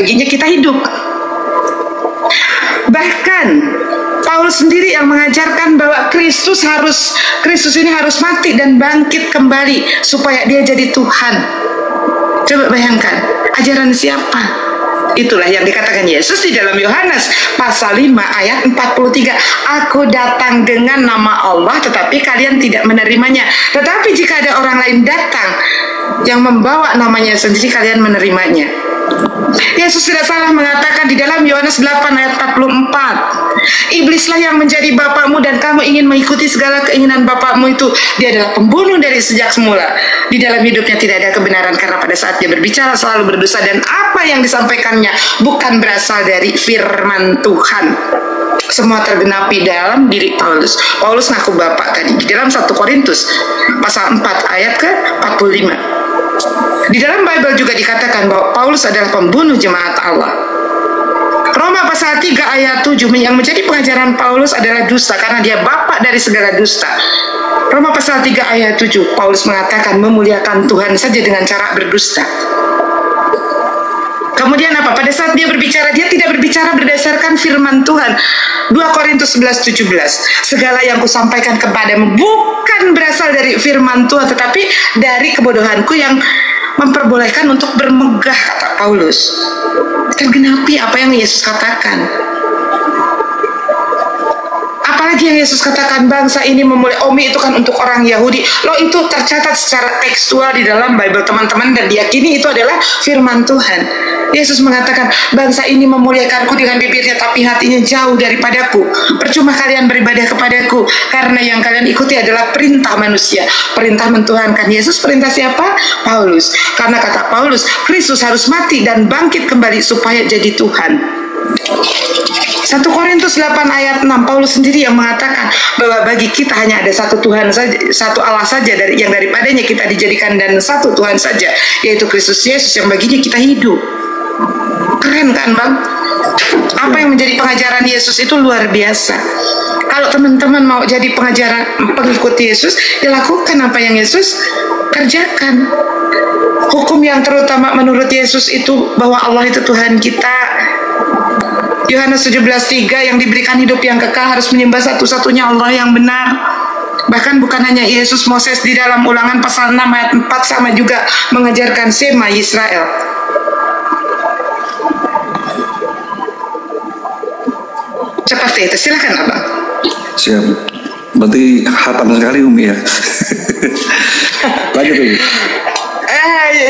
Baginya kita hidup. Bahkan Paulus sendiri yang mengajarkan bahwa Kristus ini harus mati dan bangkit kembali supaya dia jadi Tuhan. Coba bayangkan, ajaran siapa? Itulah yang dikatakan Yesus di dalam Yohanes pasal 5 ayat 43. Aku datang dengan nama Allah tetapi kalian tidak menerimanya. Tetapi jika ada orang lain datang yang membawa namanya sendiri, kalian menerimanya. Yesus tidak salah mengatakan di dalam Yohanes 8 ayat 44, iblislah yang menjadi bapakmu dan kamu ingin mengikuti segala keinginan bapakmu itu. Dia adalah pembunuh dari sejak semula. Di dalam hidupnya tidak ada kebenaran karena pada saat dia berbicara selalu berdosa, dan apa yang disampaikannya bukan berasal dari firman Tuhan. Semua tergenapi dalam diri Paulus. Paulus ngaku bapak tadi di dalam 1 Korintus pasal 4 ayat ke 45. Di dalam Bible juga dikatakan bahwa Paulus adalah pembunuh jemaat Allah. Roma pasal 3 ayat 7, yang menjadi pengajaran Paulus adalah dusta karena dia bapak dari segala dusta. Roma pasal 3 ayat 7, Paulus mengatakan memuliakan Tuhan saja dengan cara berdusta. Kemudian apa? Pada saat dia berbicara, dia tidak berbicara berdasarkan firman Tuhan. 2 Korintus 11:17, segala yang kusampaikan kepadamu bukan berasal dari firman Tuhan, tetapi dari kebodohanku yang memperbolehkan untuk bermegah, kata Paulus. Tergenapi apa yang Yesus katakan. Apalagi yang Yesus katakan, bangsa ini memulai, Omi itu kan untuk orang Yahudi. Loh, itu tercatat secara tekstual di dalam Bible teman-teman, dan diyakini itu adalah firman Tuhan. Yesus mengatakan, bangsa ini memuliakanku dengan bibirnya tapi hatinya jauh daripadaku. Percuma kalian beribadah kepadaku karena yang kalian ikuti adalah perintah manusia, perintah mentuhankan. Yesus perintah siapa? Paulus. Karena kata Paulus, Kristus harus mati dan bangkit kembali supaya jadi Tuhan. 1 Korintus 8 ayat 6, Paulus sendiri yang mengatakan bahwa bagi kita hanya ada satu Tuhan saja, satu Allah saja yang daripadanya kita dijadikan, dan satu Tuhan saja, yaitu Kristus Yesus yang baginya kita hidup. Keren kan, Bang? Apa yang menjadi pengajaran Yesus itu luar biasa. Kalau teman-teman mau jadi pengikut Yesus, ya lakukan apa yang Yesus kerjakan. Hukum yang terutama menurut Yesus itu bahwa Allah itu Tuhan kita. Yohanes 17:3, yang diberikan hidup yang kekal harus menyembah satu-satunya Allah yang benar. Bahkan bukan hanya Yesus, Moses di dalam Ulangan pasal 6 ayat 4 sama juga mengajarkan Shema Yisrael. Seperti itu, silakan Abang. Siap. Berarti hatam sekali Umi ya. Lanjut Umi.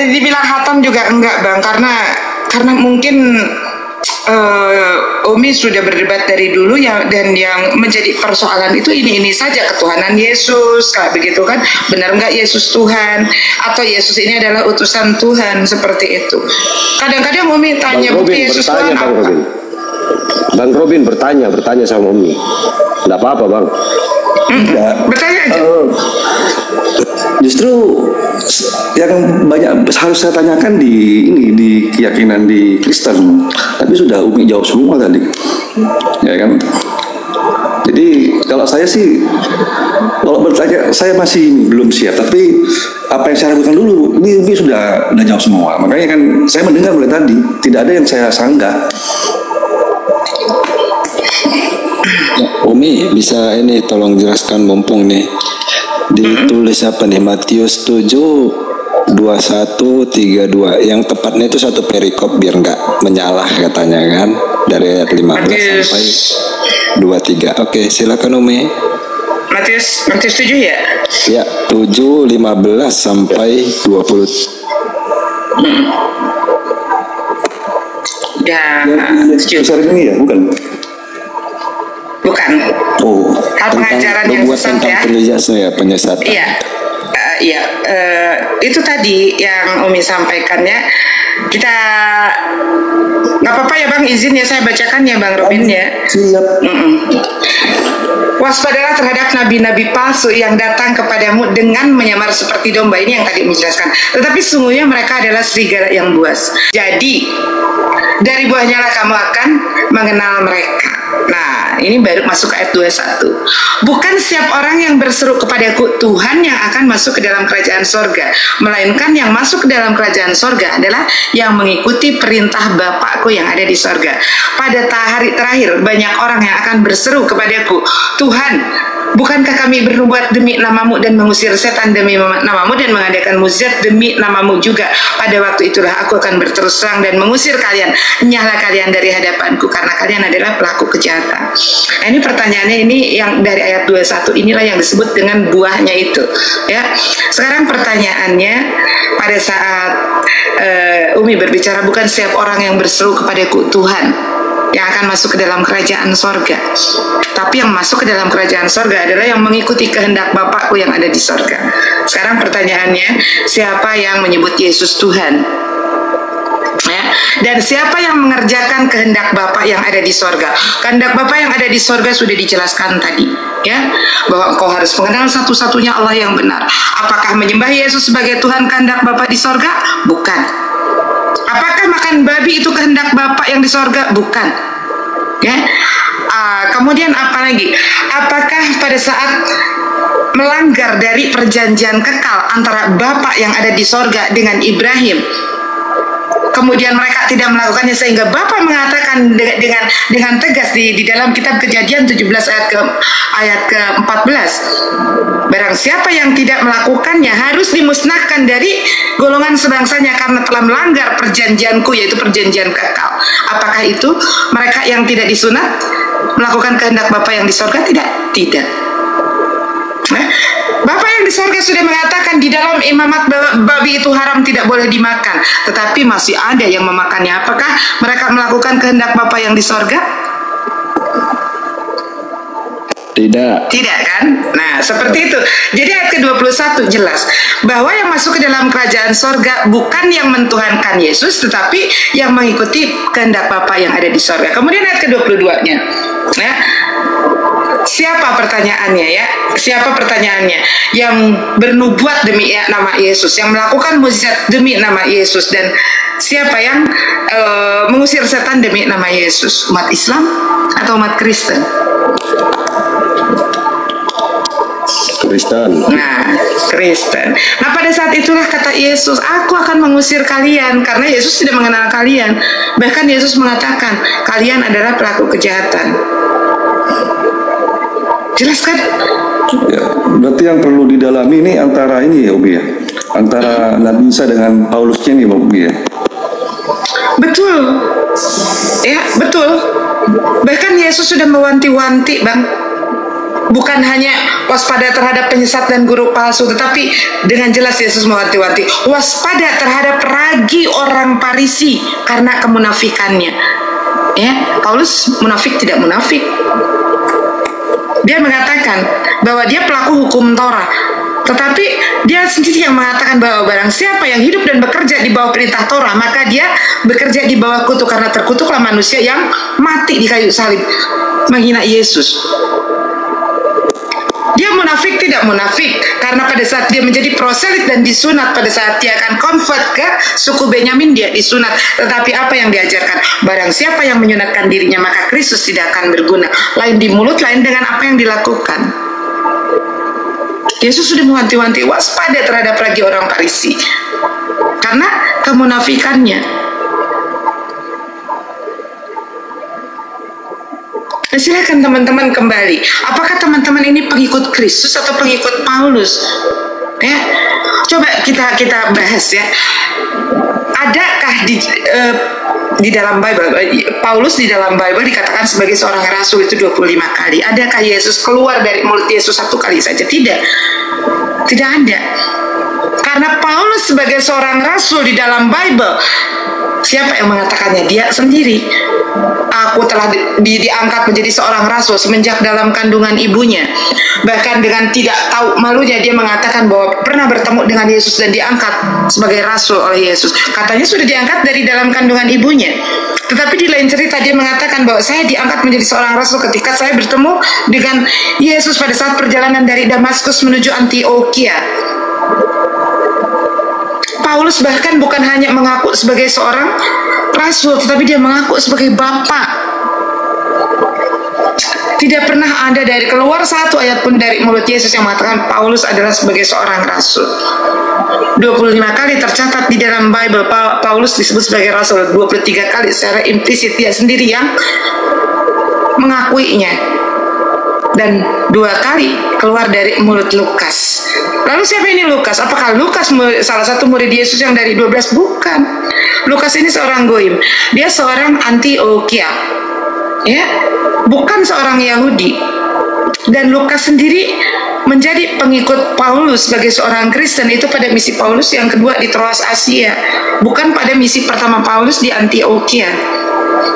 Dibilang hatam juga enggak, Bang, karena mungkin Umi sudah berdebat dari dulu ya, dan yang menjadi persoalan itu ini saja, ketuhanan Yesus, kayak begitu kan, benar nggak Yesus Tuhan atau Yesus ini adalah utusan Tuhan, seperti itu. Kadang-kadang Umi tanya, bukti Yesus Tuhan apa? Bang Robin bertanya sama Umi. Nggak apa-apa, Bang. Bertanya aja. Justru yang banyak harus saya tanyakan di keyakinan di Kristen, tapi sudah Umi jawab semua tadi, ya kan? Jadi kalau saya sih, kalau bertanya saya masih belum siap, tapi apa yang saya lakukan dulu ini Umi sudah jawab semua. Makanya kan saya mendengar mulai tadi, tidak ada yang saya sanggah. Umi bisa ini tolong jelaskan mumpung nih ditulis apa nih, Matius 7 21-32, yang tepatnya itu satu perikop biar nggak menyalah katanya kan, dari ayat 15 sampai 23. Oke, silakan Umi. Matius 7 ya? Ya, 7 15 sampai 20. Ya, besar ini ya, bukan? Bukan. Oh, Hal pengajaran yang sesat ya. Penyesatan. Iya. Itu tadi yang Umi sampaikan ya. Kita nggak apa-apa ya Bang, izin ya saya bacakan ya Bang Robin ya. Siap. Waspadalah terhadap nabi-nabi palsu yang datang kepadamu dengan menyamar seperti domba. Ini yang tadi menjelaskan. Tetapi sesungguhnya mereka adalah serigala yang buas. Jadi dari buahnya lah kamu akan mengenal mereka. Nah, ini baru masuk ke ayat 21. Bukan setiap orang yang berseru kepadaku Tuhan yang akan masuk ke dalam kerajaan sorga, melainkan yang masuk ke dalam kerajaan sorga adalah yang mengikuti perintah Bapakku yang ada di sorga. Pada hari terakhir banyak orang yang akan berseru kepadaku, Tuhan, bukankah kami bernubuat demi namamu dan mengusir setan demi namamu dan mengadakan mukjizat demi namamu juga? Pada waktu itulah aku akan berterus terang dan mengusir kalian. Enyahlah kalian dari hadapanku, karena kalian adalah pelaku kejahatan. Nah, ini pertanyaannya, ini yang dari ayat 21, inilah yang disebut dengan buahnya itu. Ya. Sekarang pertanyaannya, pada saat Umi berbicara, bukan setiap orang yang berseru kepadaku Tuhan yang akan masuk ke dalam kerajaan sorga, tapi yang masuk ke dalam kerajaan sorga adalah yang mengikuti kehendak Bapakku yang ada di sorga. Sekarang pertanyaannya, siapa yang menyebut Yesus Tuhan? Ya. Dan siapa yang mengerjakan kehendak Bapa yang ada di sorga? Kehendak Bapa yang ada di sorga sudah dijelaskan tadi, ya, bahwa engkau harus mengenal satu-satunya Allah yang benar. Apakah menyembah Yesus sebagai Tuhan kehendak Bapa di sorga? Bukan. Apakah makan babi itu kehendak Bapa yang di sorga? Bukan. Ya. Kemudian apa lagi? Apakah pada saat melanggar dari perjanjian kekal antara Bapa yang ada di sorga dengan Ibrahim, kemudian mereka tidak melakukannya, sehingga Bapa mengatakan dengan tegas di dalam kitab Kejadian 17 ayat ke-14, barang siapa yang tidak melakukannya harus dimusnahkan dari golongan sebangsanya karena telah melanggar perjanjianku, yaitu perjanjian kekal. Apakah itu mereka yang tidak disunat melakukan kehendak Bapa yang di sorga? Tidak. Nah, Bapa yang di sorga sudah mengatakan di dalam imamat babi itu haram, tidak boleh dimakan. Tetapi masih ada yang memakannya. Apakah mereka melakukan kehendak Bapa yang di sorga? Tidak kan? Nah, seperti itu. Jadi ayat ke-21 jelas bahwa yang masuk ke dalam kerajaan sorga bukan yang mentuhankan Yesus, tetapi yang mengikuti kehendak Bapa yang ada di sorga. Kemudian ayat ke-22-nya, ya, siapa pertanyaannya, ya? Siapa pertanyaannya? Yang bernubuat demi nama Yesus, yang melakukan mukjizat demi nama Yesus, dan siapa yang mengusir setan demi nama Yesus? Umat Islam atau umat Kristen? Kristen. Nah, Kristen. Nah, pada saat itulah kata Yesus, aku akan mengusir kalian, karena Yesus tidak mengenal kalian. Bahkan Yesus mengatakan, kalian adalah pelaku kejahatan. Jelas kan? Ya, berarti yang perlu didalami ini antara ini ya, Umi ya, antara Nabi Isa dengan Paulusnya nih, Umi ya. Betul, ya betul. Bahkan Yesus sudah mewanti-wanti, Bang. Bukan hanya waspada terhadap penyesat dan guru palsu, tetapi dengan jelas Yesus mewanti-wanti, waspada terhadap ragi orang Farisi karena kemunafikannya. Ya, Paulus munafik tidak munafik. Dia mengatakan bahwa dia pelaku hukum Torah, tetapi dia sendiri yang mengatakan bahwa barang siapa yang hidup dan bekerja di bawah perintah Torah, maka dia bekerja di bawah kutuk, karena terkutuklah manusia yang mati di kayu salib menghina Yesus. Dia munafik tidak munafik, karena pada saat dia menjadi proselit dan disunat, pada saat dia akan convert ke suku Benyamin, dia disunat. Tetapi apa yang diajarkan? Barang siapa yang menyunatkan dirinya, maka Kristus tidak akan berguna. Lain di mulut, lain dengan apa yang dilakukan. Yesus sudah mewanti-wanti, waspada terhadap ragi orang Farisi karena kemunafikannya. Nah, silakan teman-teman kembali. Apakah teman-teman ini pengikut Kristus atau pengikut Paulus? Ya, coba kita bahas ya. Adakah di dalam Bible, Paulus di dalam Bible dikatakan sebagai seorang rasul itu 25 kali. Adakah Yesus keluar dari mulut Yesus 1 kali saja? Tidak ada. Karena Paulus sebagai seorang rasul di dalam Bible, siapa yang mengatakannya? Dia sendiri. Aku telah diangkat menjadi seorang rasul semenjak dalam kandungan ibunya. Bahkan dengan tidak tahu malunya dia mengatakan bahwa pernah bertemu dengan Yesus dan diangkat sebagai rasul oleh Yesus. Katanya sudah diangkat dari dalam kandungan ibunya. Tetapi di lain cerita dia mengatakan bahwa saya diangkat menjadi seorang rasul ketika saya bertemu dengan Yesus pada saat perjalanan dari Damaskus menuju Antioquia. Paulus bahkan bukan hanya mengaku sebagai seorang rasul, tetapi dia mengaku sebagai Bapa. Tidak pernah ada dari keluar satu ayat pun dari mulut Yesus yang mengatakan Paulus adalah sebagai seorang rasul. 25 kali tercatat di dalam Bible Paulus disebut sebagai rasul. 23 kali secara implisit dia sendiri yang mengakuinya. Dan 2 kali keluar dari mulut Lukas. Lalu siapa ini Lukas? Apakah Lukas salah satu murid Yesus yang dari 12? Bukan. Lukas ini seorang goim. Dia seorang Antioquia, ya, bukan seorang Yahudi. Dan Lukas sendiri menjadi pengikut Paulus sebagai seorang Kristen itu pada misi Paulus yang kedua di Troas Asia, bukan pada misi pertama Paulus di Antioquia.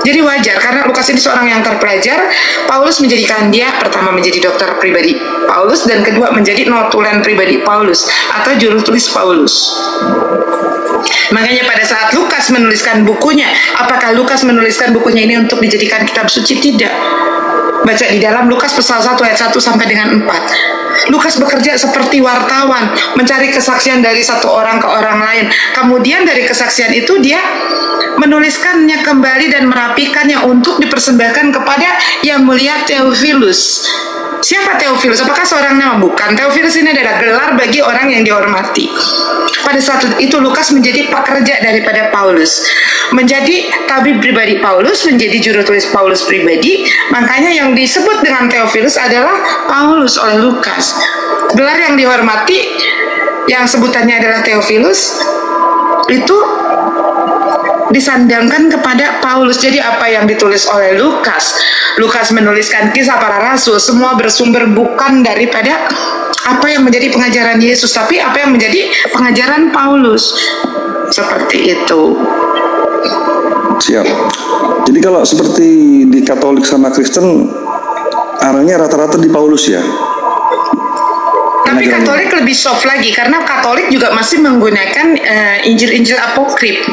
Jadi wajar karena Lukas ini seorang yang terpelajar. Paulus menjadikan dia pertama menjadi dokter pribadi Paulus dan kedua menjadi notulen pribadi Paulus atau juru tulis Paulus. Makanya pada saat Lukas menuliskan bukunya, apakah Lukas menuliskan bukunya ini untuk dijadikan kitab suci? Tidak. Baca di dalam Lukas pasal 1 ayat 1 sampai dengan 4. Lukas bekerja seperti wartawan, mencari kesaksian dari satu orang ke orang lain. Kemudian dari kesaksian itu dia menuliskannya kembali dan merapikannya untuk dipersembahkan kepada yang mulia Theophilus. Siapa Theophilus? Apakah seorang nama? Bukan. Theophilus ini adalah gelar bagi orang yang dihormati. Pada saat itu Lukas menjadi pekerja daripada Paulus, menjadi tabib pribadi Paulus, menjadi juru tulis Paulus pribadi. Makanya yang disebut dengan Theophilus adalah Paulus oleh Lukas. Gelar yang dihormati yang sebutannya adalah Theophilus itu disandangkan kepada Paulus. Jadi apa yang ditulis oleh Lukas, Lukas menuliskan kisah para rasul, semua bersumber bukan daripada apa yang menjadi pengajaran Yesus, tapi apa yang menjadi pengajaran Paulus. Seperti itu. Siap. Jadi kalau seperti di Katolik sama Kristen, arahnya rata-rata di Paulus ya. Tapi Katolik lebih soft lagi karena Katolik juga masih menggunakan Injil-Injil apokrif.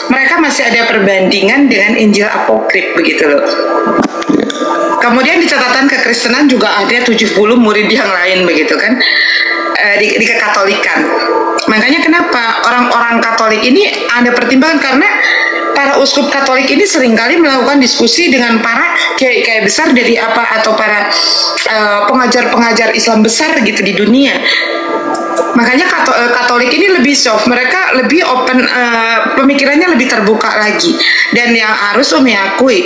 Mereka masih ada perbandingan dengan Injil apokrif begitu loh. Kemudian di catatan kekristenan juga ada 70 murid yang lain begitu kan, di kekatolikan. Makanya kenapa orang-orang Katolik ini ada pertimbangan karena para uskup Katolik ini seringkali melakukan diskusi dengan para kiai-kiai besar dari apa atau para pengajar-pengajar Islam besar gitu di dunia. Makanya Katolik ini lebih soft, mereka lebih open, pemikirannya lebih terbuka lagi. Dan yang harus Umi akui,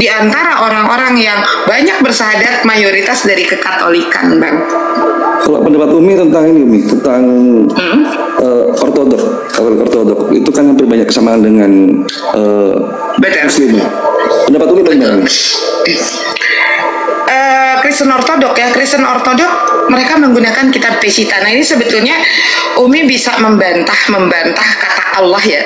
di antara orang-orang yang banyak bersahadat mayoritas dari kekatolikan, Bang. Kalau pendapat Umi tentang ini, Umi, tentang ortodok, ortodok itu kan hampir banyak kesamaan dengan Muslim. Pendapat Umi bagaimana? Kristen Ortodok ya, Kristen Ortodok mereka menggunakan kitab Pesita. Nah ini sebetulnya Umi bisa membantah kata Allah ya.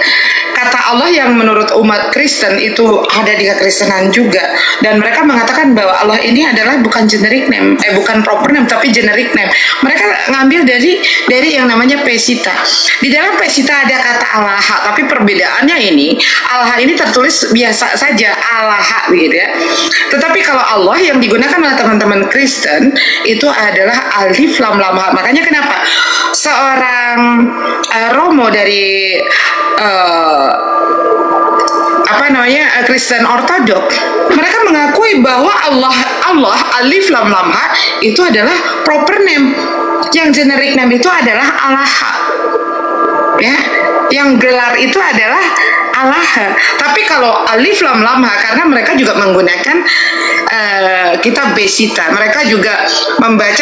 Kata Allah yang menurut umat Kristen itu ada di kekristenan juga, dan mereka mengatakan bahwa Allah ini adalah bukan generic name, bukan proper name tapi generic name. Mereka ngambil dari yang namanya Pesita. Di dalam Pesita ada kata Allah, tapi perbedaannya ini Allah ini tertulis biasa saja Allah begitu ya. Tetapi kalau Allah yang digunakan oleh teman-teman Kristen itu adalah alif lam lam ha. Makanya kenapa seorang Romo dari Kristen Ortodok, mereka mengakui bahwa Allah alif lam lam ha itu adalah proper name, yang generic name itu adalah Allah ya, yang gelar itu adalah Allah. Tapi kalau alif lam lam ha, karena mereka juga menggunakan kitab Pesita, mereka juga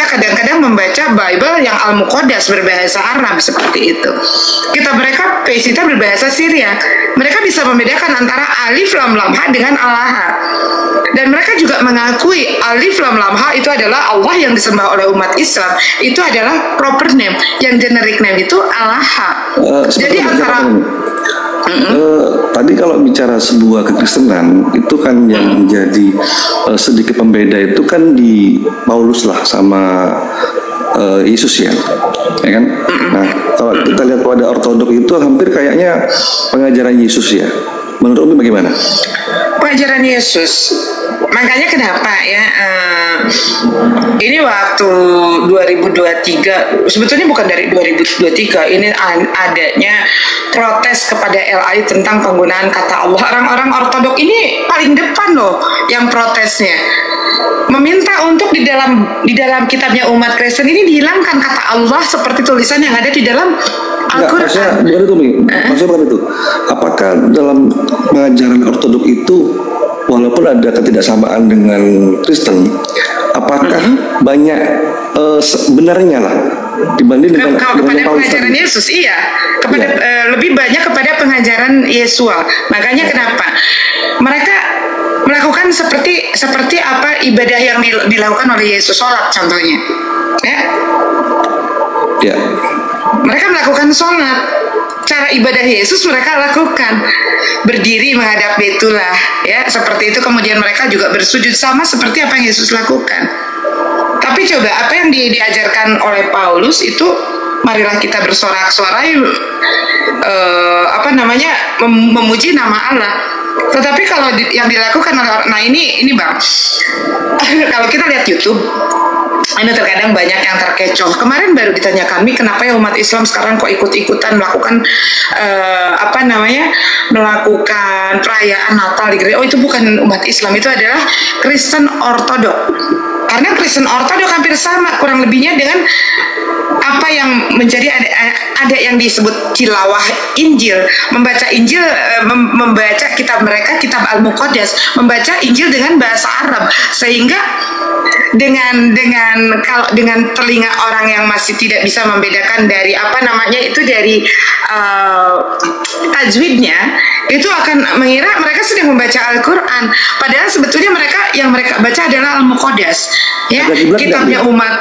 kadang-kadang membaca Bible yang Al-Muqaddas berbahasa Arab seperti itu. Kitab mereka Pesita berbahasa Syria. Mereka bisa membedakan antara alif lam lam ha dengan Allah. Dan mereka juga mengakui alif lam lam ha itu adalah Allah yang disembah oleh umat Islam. Itu adalah proper name, yang generic name itu Allah. Jadi antara tadi kalau bicara sebuah kekristenan itu kan yang menjadi sedikit pembeda itu kan di Paulus lah sama Yesus ya kan. Nah kalau kita lihat pada ortodok itu hampir kayaknya pengajaran Yesus ya. Menurut Umi bagaimana? Pengajaran Yesus. Makanya kenapa ya ini waktu 2023, sebetulnya bukan dari 2023, ini adanya protes kepada LAI tentang penggunaan kata Allah. Orang-orang ortodok ini paling depan loh yang protesnya. meminta untuk di dalam kitabnya umat Kristen ini dihilangkan kata Allah seperti tulisan yang ada di dalam Enggak, maksudnya Al-Quran. bukan itu, Mi. Maksudnya bukan itu. Apakah dalam pengajaran ortodok itu, walaupun ada ketidaksamaan dengan Kristen, apakah banyak benarnya lah dibanding dengan Kalau kepada Paulus pengajaran tadi? Yesus, iya, kepada Iya. lebih banyak kepada pengajaran Yesua. Makanya kenapa mereka melakukan seperti apa ibadah yang dilakukan oleh Yesus, sholat contohnya, ya. Ya. Mereka melakukan sholat, cara ibadah Yesus mereka lakukan, berdiri menghadap Baitullah, ya, seperti itu. Kemudian mereka juga bersujud sama seperti apa yang Yesus lakukan. Tapi coba apa yang diajarkan oleh Paulus itu, marilah kita bersorak-sorai, memuji nama Allah. Tetapi kalau yang dilakukan oleh orang, nah ini Bang, kalau kita lihat YouTube, ini terkadang banyak yang terkecoh. Kemarin baru ditanya kami, kenapa ya umat Islam sekarang kok ikut-ikutan melakukan melakukan perayaan Natal di gereja. Oh, itu bukan umat Islam, itu adalah Kristen Ortodok. Karena Kristen Ortodok hampir sama kurang lebihnya dengan apa yang menjadi ada yang disebut tilawah Injil, membaca Injil, membaca kitab mereka, kitab Al-Muqaddas, membaca Injil dengan bahasa Arab, sehingga dengan telinga orang yang masih tidak bisa membedakan dari dari tajwidnya, itu akan mengira mereka sedang membaca Al-Quran, padahal sebetulnya yang mereka baca adalah Al-Muqaddas, ya, kitabnya umat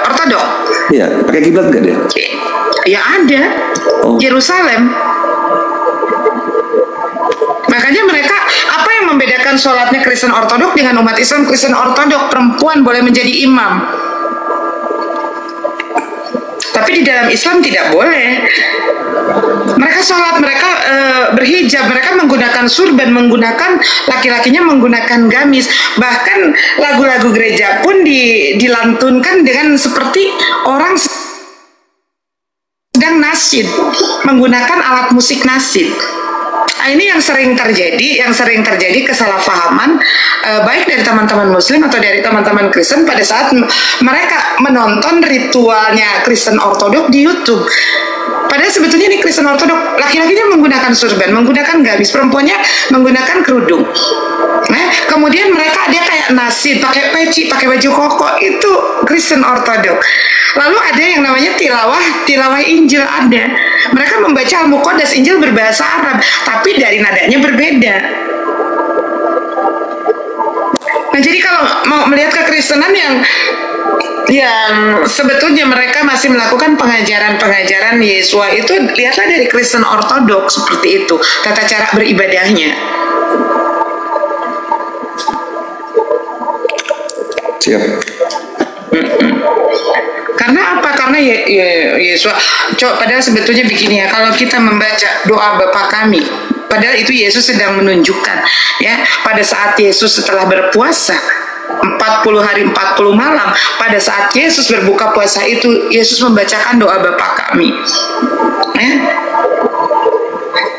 Ortodok. Iya, pakai kiblat nggak dia? Ya ada, Yerusalem. Makanya mereka, apa yang membedakan sholatnya Kristen Ortodok dengan umat Islam? Kristen Ortodok perempuan boleh menjadi imam, tapi di dalam Islam tidak boleh. Mereka sholat, mereka berhijab, mereka menggunakan surban, laki-lakinya menggunakan gamis. Bahkan lagu-lagu gereja pun dilantunkan dengan seperti orang sedang nasyid, menggunakan alat musik nasyid. Nah, ini yang sering terjadi kesalahpahaman, baik dari teman-teman Muslim atau dari teman-teman Kristen pada saat mereka menonton ritualnya Kristen Ortodok di YouTube. Padahal sebetulnya di Kristen Ortodok laki-lakinya menggunakan surban, menggunakan gamis, perempuannya menggunakan kerudung. Nah, kemudian mereka ada kayak nasid, pakai peci, pakai baju koko, itu Kristen Ortodok. Lalu ada yang namanya tilawah Injil ada. Mereka membaca Al-Muqaddas, Injil berbahasa Arab, tapi dari nadanya berbeda. Nah, jadi kalau mau melihat kekristenan yang sebetulnya mereka masih melakukan pengajaran Yesua, itu lihatlah dari Kristen Ortodok seperti itu tata cara beribadahnya. Siap. Karena apa? Karena Yesua, padahal sebetulnya begini ya, kalau kita membaca doa Bapa kami, padahal itu Yesus sedang menunjukkan, ya, pada saat Yesus setelah berpuasa 40 hari 40 malam, pada saat Yesus berbuka puasa itu, Yesus membacakan doa Bapa kami, ya.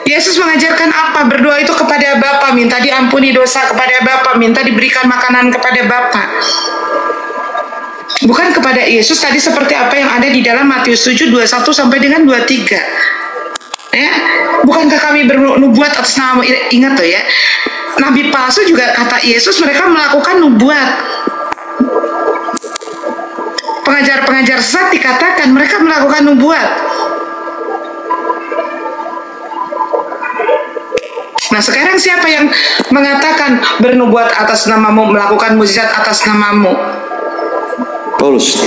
Yesus mengajarkan apa? Berdoa itu kepada Bapa, minta diampuni dosa kepada Bapa, minta diberikan makanan kepada Bapa. Bukan kepada Yesus tadi seperti apa yang ada di dalam Matius 7 21 sampai dengan 23. Ya, bukankah kami bernubuat atas nama, ingat tuh ya, nabi palsu juga kata Yesus mereka melakukan nubuat. Pengajar-pengajar sesat dikatakan mereka melakukan nubuat. Nah, sekarang siapa yang mengatakan bernubuat atas namamu, melakukan mukjizat atas namamu? Paulus.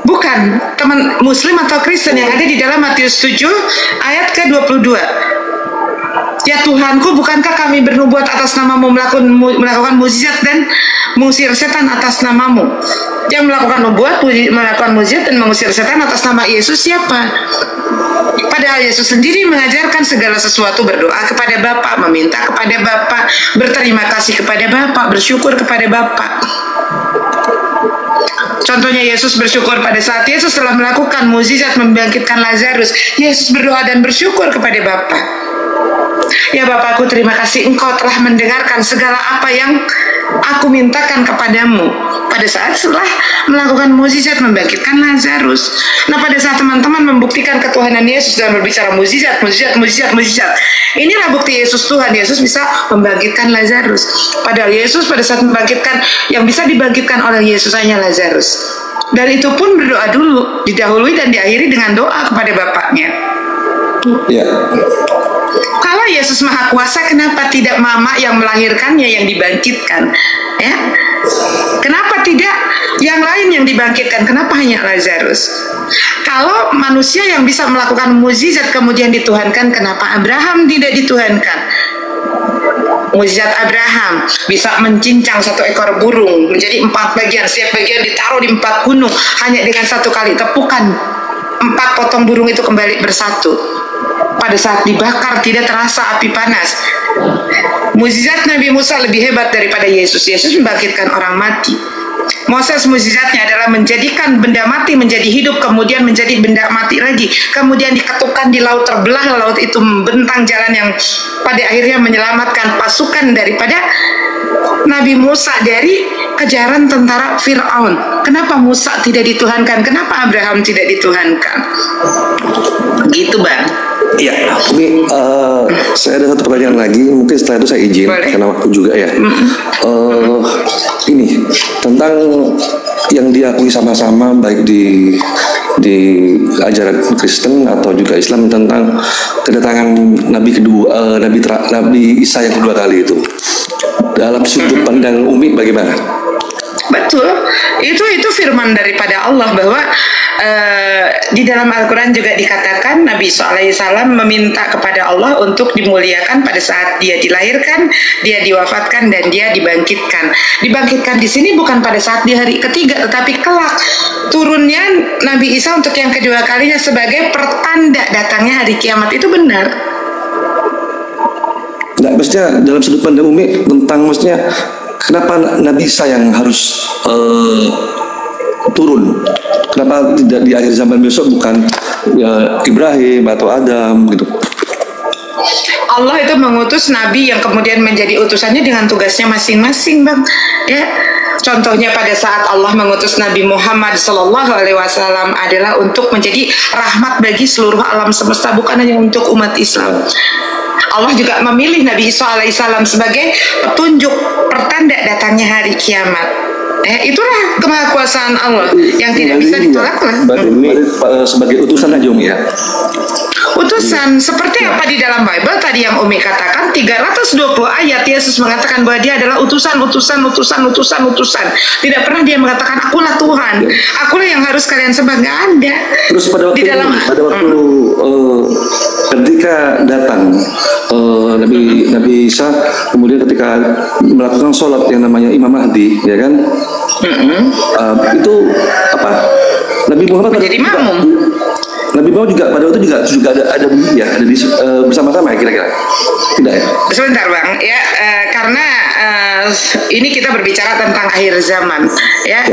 Bukan, teman Muslim atau Kristen yang ada di dalam Matius 7 ayat ke-22. Ya Tuhanku, bukankah kami bernubuat atas namamu, melakukan mukjizat dan mengusir setan atas namamu? Yang melakukan nubuat, melakukan mukjizat dan mengusir setan atas nama Yesus siapa? Padahal Yesus sendiri mengajarkan segala sesuatu berdoa kepada Bapa, meminta kepada Bapa, berterima kasih kepada Bapa, bersyukur kepada Bapa. Contohnya Yesus bersyukur pada saat Yesus telah melakukan mukjizat membangkitkan Lazarus. Yesus berdoa dan bersyukur kepada Bapa. Ya Bapakku, terima kasih Engkau telah mendengarkan segala apa yang aku mintakan kepadamu. Pada saat setelah melakukan mukjizat membangkitkan Lazarus. Nah, pada saat teman-teman membuktikan ketuhanan Yesus dan berbicara mukjizat, inilah bukti Yesus Tuhan. Yesus bisa membangkitkan Lazarus. Padahal Yesus pada saat membangkitkan, yang bisa dibangkitkan oleh Yesus hanya Lazarus. Dan itu pun berdoa dulu, didahului dan diakhiri dengan doa kepada Bapaknya. Ya. Kalau Yesus Maha Kuasa, kenapa tidak mama yang melahirkannya yang dibangkitkan? Ya, kenapa tidak yang lain yang dibangkitkan? Kenapa hanya Lazarus? Kalau manusia yang bisa melakukan mukjizat kemudian dituhankan, kenapa Abraham tidak dituhankan? Mukjizat Abraham bisa mencincang 1 ekor burung menjadi 4 bagian, setiap bagian ditaruh di 4 gunung hanya dengan 1 kali tepukan, 4 potong burung itu kembali bersatu. Pada saat dibakar tidak terasa api panas. Mukjizat Nabi Musa lebih hebat daripada Yesus. Yesus membangkitkan orang mati. Moses mukjizatnya adalah menjadikan benda mati menjadi hidup, kemudian menjadi benda mati lagi, kemudian diketukkan di laut, terbelah laut itu membentang jalan yang pada akhirnya menyelamatkan pasukan daripada Nabi Musa dari kejaran tentara Fir'aun. Kenapa Musa tidak dituhankan? Kenapa Abraham tidak dituhankan? Gitu Bang. Iya, Umi, saya ada satu pertanyaan lagi. Mungkin setelah itu saya izin. Boleh. Karena waktu juga ya. Ini tentang yang diakui sama-sama baik di ajaran Kristen atau juga Islam tentang kedatangan Nabi Isa yang kedua kali itu. Dalam sudut pandang Umi bagaimana? Betul, itu firman daripada Allah bahwa di dalam Al-Quran juga dikatakan Nabi Isa alaihissalam meminta kepada Allah untuk dimuliakan pada saat dia dilahirkan, dia diwafatkan dan dia dibangkitkan. Dibangkitkan di sini bukan pada saat di hari ketiga, tetapi kelak turunnya Nabi Isa untuk yang kedua kalinya sebagai pertanda datangnya hari kiamat. Itu benar. Nah, maksudnya dalam sudut pandang Umi tentang maksudnya kenapa Nabi Isa yang harus turun? Kenapa tidak di akhir zaman besok bukan Ibrahim atau Adam gitu? Allah itu mengutus Nabi yang kemudian menjadi utusannya dengan tugasnya masing-masing, Bang. Ya, contohnya pada saat Allah mengutus Nabi Muhammad SAW adalah untuk menjadi rahmat bagi seluruh alam semesta, bukan hanya untuk umat Islam. Allah juga memilih Nabi Isa alaihissalam sebagai petunjuk pertanda datangnya hari kiamat. Itulah kemahakuasaan Allah yang tidak bisa ditolak lah. Sebagai utusan aja Umi ya. Utusan seperti apa di dalam Bible tadi yang Umi katakan 320 ayat Yesus mengatakan bahwa dia adalah utusan. Tidak pernah dia mengatakan akulah Tuhan, akulah yang harus kalian sembah, nggak ada. Terus pada waktu ketika datang Nabi Isa kemudian ketika melakukan sholat yang namanya Imam Mahdi, ya kan? Itu apa? Nabi Muhammad menjadi makmum. Nabi Muhammad juga pada waktu juga ada di bersama-sama ya kira-kira? Tidak ya? Sebentar Bang, ya karena ini kita berbicara tentang akhir zaman, ya.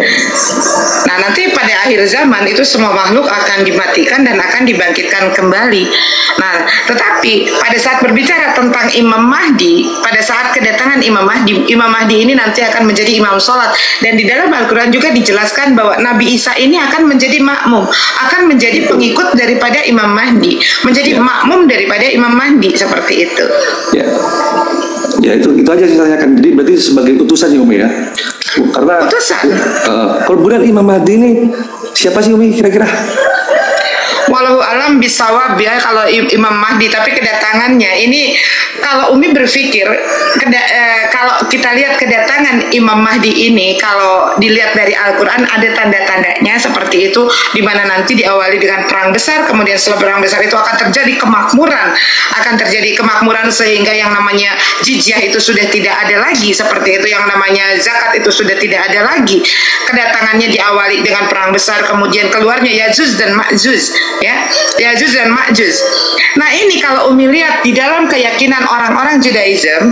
Nah nanti pada akhir zaman itu semua makhluk akan dimatikan dan akan dibangkitkan kembali. Nah tetapi pada saat berbicara tentang Imam Mahdi, pada saat kedatangan Imam Mahdi ini nanti akan menjadi imam sholat, dan di dalam Al-Quran juga dijelaskan bahwa Nabi Isa ini akan menjadi makmum, akan menjadi pengikut daripada Imam Mahdi, menjadi makmum daripada Imam Mahdi, seperti itu. Ya itu aja ditanyakan. Jadi berarti sebagai utusan ya Umi ya. Karena utusan. Kemudian Imam Mahdi ini siapa sih Umi kira-kira? Walau alam bisawab ya kalau Imam Mahdi, tapi kedatangannya ini kalau Umi berpikir kalau kita lihat kedatangan Imam Mahdi ini, kalau dilihat dari Al-Quran ada tanda-tandanya seperti itu, di mana nanti diawali dengan perang besar, kemudian setelah perang besar itu akan terjadi kemakmuran sehingga yang namanya jizyah itu sudah tidak ada lagi, seperti itu, yang namanya zakat itu sudah tidak ada lagi. Kedatangannya diawali dengan perang besar, kemudian keluarnya Ya'juj dan Ma'juj, ya, Ya'juj dan Ma'juj. Nah ini kalau Umi lihat di dalam keyakinan orang-orang Judaism,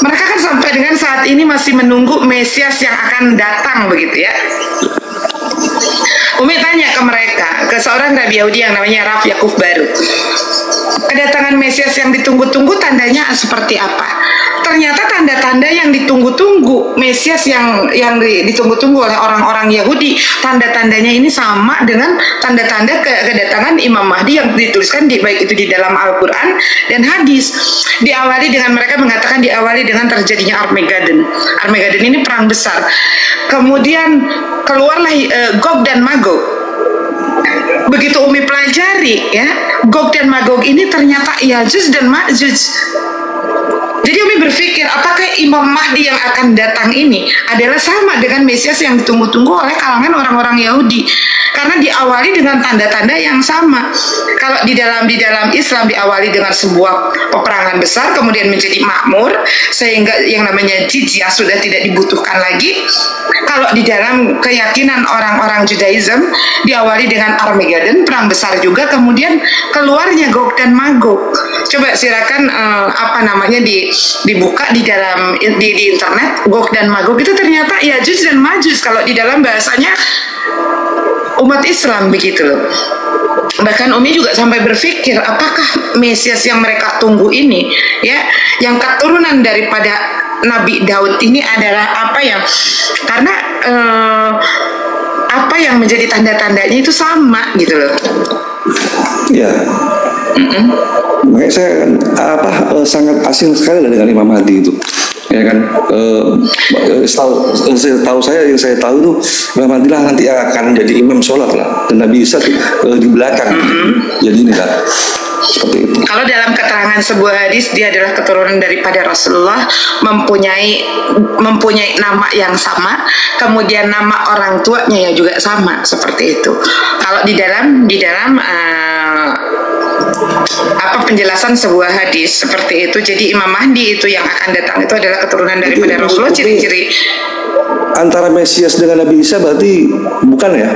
mereka kan sampai dengan saat ini masih menunggu Mesias yang akan datang, begitu ya. Umi tanya ke mereka, ke seorang Rabi Yahudi yang namanya Rav Yakub Barut, kedatangan Mesias yang ditunggu-tunggu tandanya seperti apa? Ternyata tanda-tanda yang ditunggu-tunggu Mesias yang ditunggu-tunggu oleh orang-orang Yahudi, tanda-tandanya ini sama dengan tanda-tanda kedatangan Imam Mahdi yang dituliskan baik itu di dalam Al-Quran dan hadis. Diawali dengan mereka mengatakan diawali dengan terjadinya Armageddon. Armageddon ini perang besar. Kemudian keluarlah Gog dan Magog. Begitu Umi pelajari ya, Gog dan Magog ini ternyata Yajuj dan Majuj. Jadi Umi berpikir apakah Imam Mahdi yang akan datang ini adalah sama dengan Mesias yang ditunggu-tunggu oleh kalangan orang-orang Yahudi, karena diawali dengan tanda-tanda yang sama. Kalau di dalam Islam diawali dengan sebuah peperangan besar, kemudian menjadi makmur sehingga yang namanya jizyah sudah tidak dibutuhkan lagi. Kalau di dalam keyakinan orang-orang Judaism diawali dengan Armageddon, perang besar juga, kemudian keluarnya Gog dan Magog. Coba silakan dibuka di dalam di internet, Gog dan Magog itu ternyata Yajuj dan Majuj kalau di dalam bahasanya umat Islam begitu loh. Bahkan Umi juga sampai berpikir apakah Mesias yang mereka tunggu ini ya, yang keturunan daripada Nabi Daud ini adalah apa yang, karena apa yang menjadi tanda-tandanya itu sama gitu loh. Ya. Makanya saya sangat asing sekali dengan Imam Mahdi itu, ya kan. Tahu saya yang saya tahu itu Imam Mahdi lah nanti akan jadi imam sholat lah, dan Nabi Isa di belakang. Jadi ini lah seperti itu. Kalau dalam keterangan sebuah hadis dia adalah keturunan daripada Rasulullah, mempunyai nama yang sama, kemudian nama orang tuanya ya juga sama seperti itu. Kalau di dalam penjelasan sebuah hadis seperti itu, jadi Imam Mahdi itu yang akan datang itu adalah keturunan daripada Rasulullah. Ciri-ciri antara Mesias dengan Nabi Isa berarti bukan ya?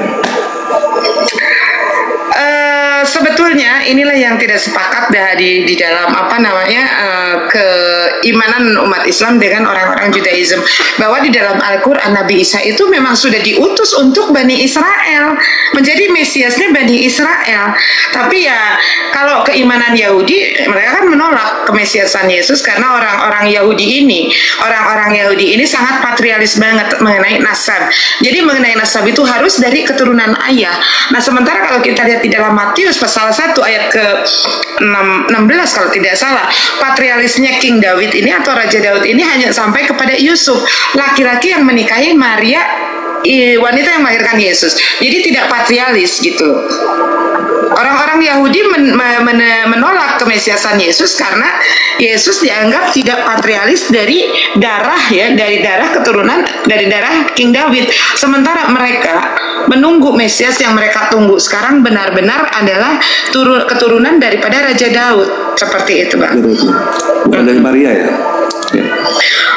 Sebetulnya inilah yang tidak sepakat di dalam keimanan umat Islam dengan orang-orang Judaism, bahwa di dalam Al-Quran Nabi Isa itu memang sudah diutus untuk Bani Israel, menjadi Mesiasnya Bani Israel. Tapi ya kalau keimanan Yahudi, mereka kan menolak kemesiasan Yesus karena orang-orang Yahudi ini sangat patrialis banget mengenai nasab. Jadi mengenai nasab itu harus dari keturunan ayah. Nah sementara kalau kita lihat di dalam Matius pasal 1 ayat ke-16 kalau tidak salah, patrialisnya King David ini atau Raja Daud ini hanya sampai kepada Yusuf, laki-laki yang menikahi Maria, wanita yang melahirkan Yesus. Jadi tidak patrialis gitu. Orang-orang Yahudi menolak kemesiasan Yesus karena Yesus dianggap tidak patrialis dari darah keturunan dari darah King David. Sementara mereka menunggu Mesias yang mereka tunggu sekarang benar-benar adalah keturunan daripada Raja Daud. Seperti itu, Bang. Bukan dari Maria ya?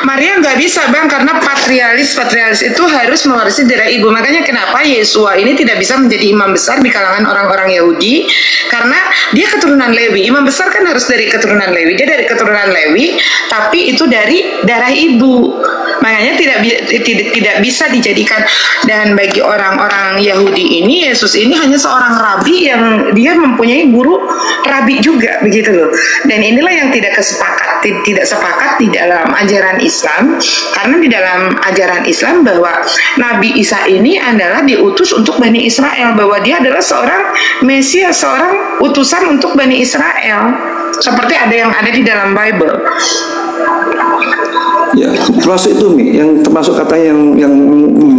Maria nggak bisa, Bang, karena patrialis itu harus mewarisi darah ibu. Makanya kenapa Yesua ini tidak bisa menjadi imam besar di kalangan orang-orang Yahudi, karena dia keturunan Lewi. Imam besar kan harus dari keturunan Lewi. Dia dari keturunan Lewi, tapi itu dari darah ibu. Makanya tidak bisa dijadikan. Dan bagi orang-orang Yahudi ini, Yesus ini hanya seorang rabi yang dia mempunyai guru rabi juga, begitu loh. Dan inilah yang tidak sepakat di dalam ajaran Islam, karena di dalam ajaran Islam bahwa Nabi Isa ini adalah diutus untuk Bani Israel, bahwa dia adalah seorang Mesias, seorang utusan untuk Bani Israel, seperti yang ada di dalam Bible. Ya, termasuk itu yang termasuk katanya yang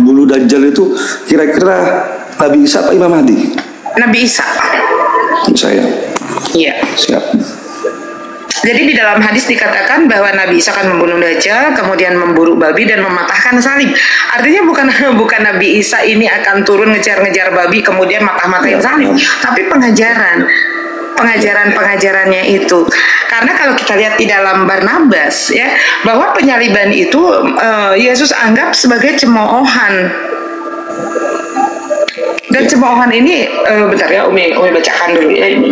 bulu Dajjal itu kira-kira Nabi Isa apa Imam Mahdi? Nabi Isa. Saya. Iya. Siap. Jadi di dalam hadis dikatakan bahwa Nabi Isa akan membunuh Dajjal, kemudian memburu babi dan mematahkan salib. Artinya bukan Nabi Isa ini akan turun ngejar-ngejar babi kemudian matah-matahin salib, tapi pengajarannya itu. Karena kalau kita lihat di dalam Barnabas ya, bahwa penyaliban itu Yesus anggap sebagai cemoohan. Dan cemoohan ini bentar ya, Umi bacakan dulu ya ini.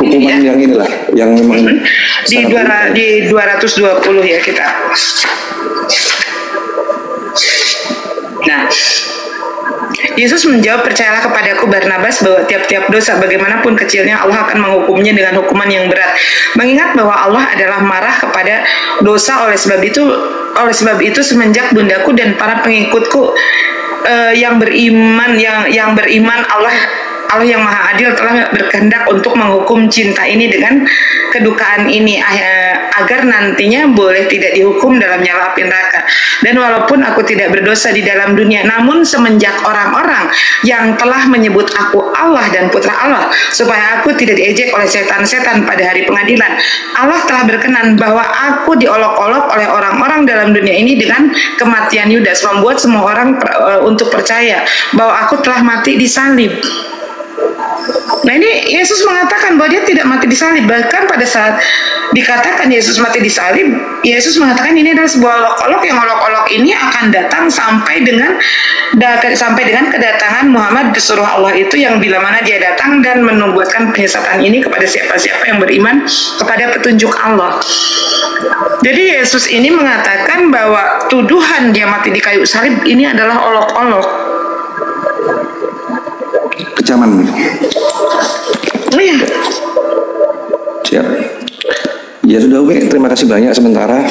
Hukuman yang inilah yang memang di 220 ya kita. Nah, Yesus menjawab, percayalah kepadaku Barnabas bahwa tiap-tiap dosa bagaimanapun kecilnya Allah akan menghukumnya dengan hukuman yang berat. Mengingat bahwa Allah adalah marah kepada dosa, oleh sebab itu semenjak bundaku dan para pengikutku yang beriman Allah yang Maha Adil telah berkehendak untuk menghukum cinta ini dengan kedukaan ini agar nantinya boleh tidak dihukum dalam nyala api neraka. Dan walaupun aku tidak berdosa di dalam dunia, namun semenjak orang-orang yang telah menyebut aku Allah dan putra Allah, supaya aku tidak diejek oleh setan-setan pada hari pengadilan, Allah telah berkenan bahwa aku diolok-olok oleh orang-orang dalam dunia ini dengan kematian Yudas, membuat semua orang untuk percaya bahwa aku telah mati di salib. Nah, ini Yesus mengatakan bahwa dia tidak mati di salib. Bahkan pada saat dikatakan Yesus mati di salib, Yesus mengatakan ini adalah sebuah olok-olok, yang olok-olok ini akan datang sampai dengan kedatangan Muhammad pesuruh Allah itu, yang bila mana dia datang dan menubuatkan penyesatan ini kepada siapa-siapa yang beriman kepada petunjuk Allah. Jadi Yesus ini mengatakan bahwa tuduhan dia mati di kayu salib ini adalah olok-olok. Kecaman. Oh iya. Siap. Ya sudah Umi, terima kasih banyak. Sementara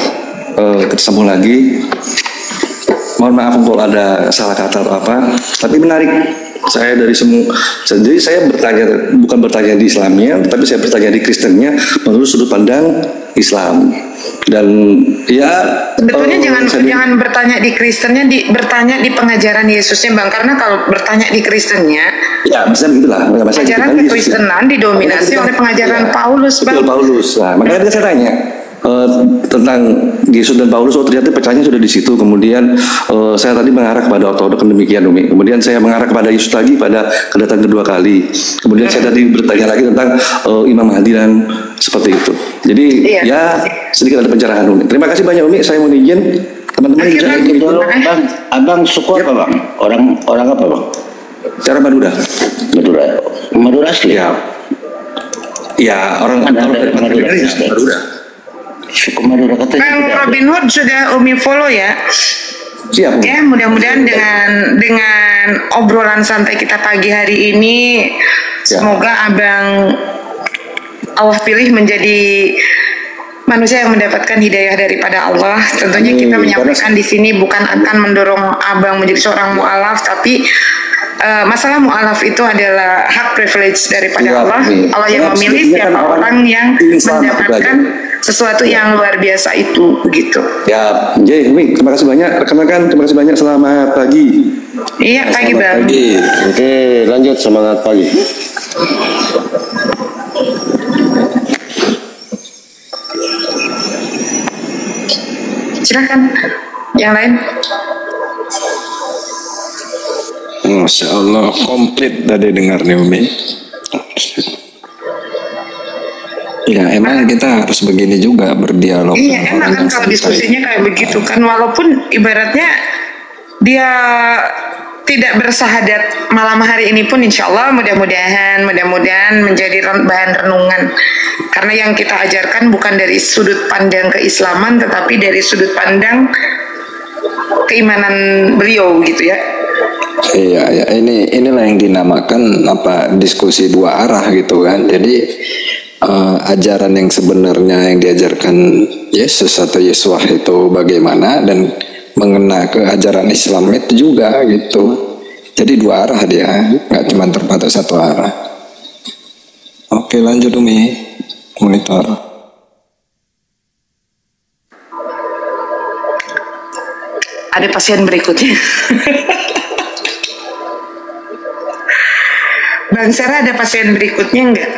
kita sambung lagi. Mohon maaf kalau ada salah kata atau apa. Tapi menarik. Saya dari semua, jadi saya bukan bertanya di Islamnya, tapi saya bertanya di Kristennya menurut sudut pandang Islam. Dan ya sebetulnya jangan bertanya di Kristennya, bertanya di pengajaran Yesusnya, Bang, karena kalau bertanya di Kristennya, ya misalnya begitulah, pengajaran kekristenan didominasi oleh pengajaran Paulus, Bang. Betul, Paulus. Nah, makanya saya tanya tentang Yesus dan Paulus, ternyata pecahnya sudah di situ. Kemudian saya tadi mengarah kepada ortodok demikian, Umi. Kemudian saya mengarah kepada Yesus lagi pada kedatangan kedua kali. Kemudian saya tadi bertanya lagi tentang Imam Mahdi dan seperti itu. Jadi ya sedikit ada pencerahan, Umi. Terima kasih banyak, Umi. Saya mau izin teman-teman juga. Bang, abang suku apa, Bang? Orang apa, Bang? Cara Madura. Madura asli. Ya, orang dari Madura. Suku Madura katanya. Bang Robin Hood sudah Umi follow ya. Siap. Ya, mudah-mudahan dengan obrolan santai kita pagi hari ini, semoga Abang Allah pilih menjadi manusia yang mendapatkan hidayah daripada Allah. Tentunya kita menyampaikan di sini bukan akan mendorong Abang menjadi seorang mu'alaf, tapi masalah mu'alaf itu adalah hak privilege daripada Allah. Allah yang memilih siapa orang yang mendapatkan sesuatu yang luar biasa itu, begitu. Ya, Jay, Umi, terima kasih banyak rekan-rekan, terima kasih banyak. Selamat pagi. Iya, pagi, Bang. Pagi. Oke, lanjut, semangat pagi. Silakan yang lain. Masya Allah, komplit tadi dengar nih Umi. Ya emang kita harus begini juga berdialog. Iya, enak kan kalau diskusinya kayak begitu kan, walaupun ibaratnya dia tidak bersahadat malam hari ini pun, insya Allah mudah-mudahan menjadi bahan renungan, karena yang kita ajarkan bukan dari sudut pandang keislaman, tetapi dari sudut pandang keimanan beliau, gitu ya. Iya, inilah yang dinamakan diskusi dua arah gitu kan. Jadi ajaran yang sebenarnya yang diajarkan Yesus atau Yesuah itu bagaimana, dan mengena ke ajaran Islam itu juga gitu. Jadi dua arah dia, nggak cuma terbatas satu arah. Oke, lanjut Umi, monitor. Ada pasien berikutnya. Bang Sarah, ada pasien berikutnya enggak?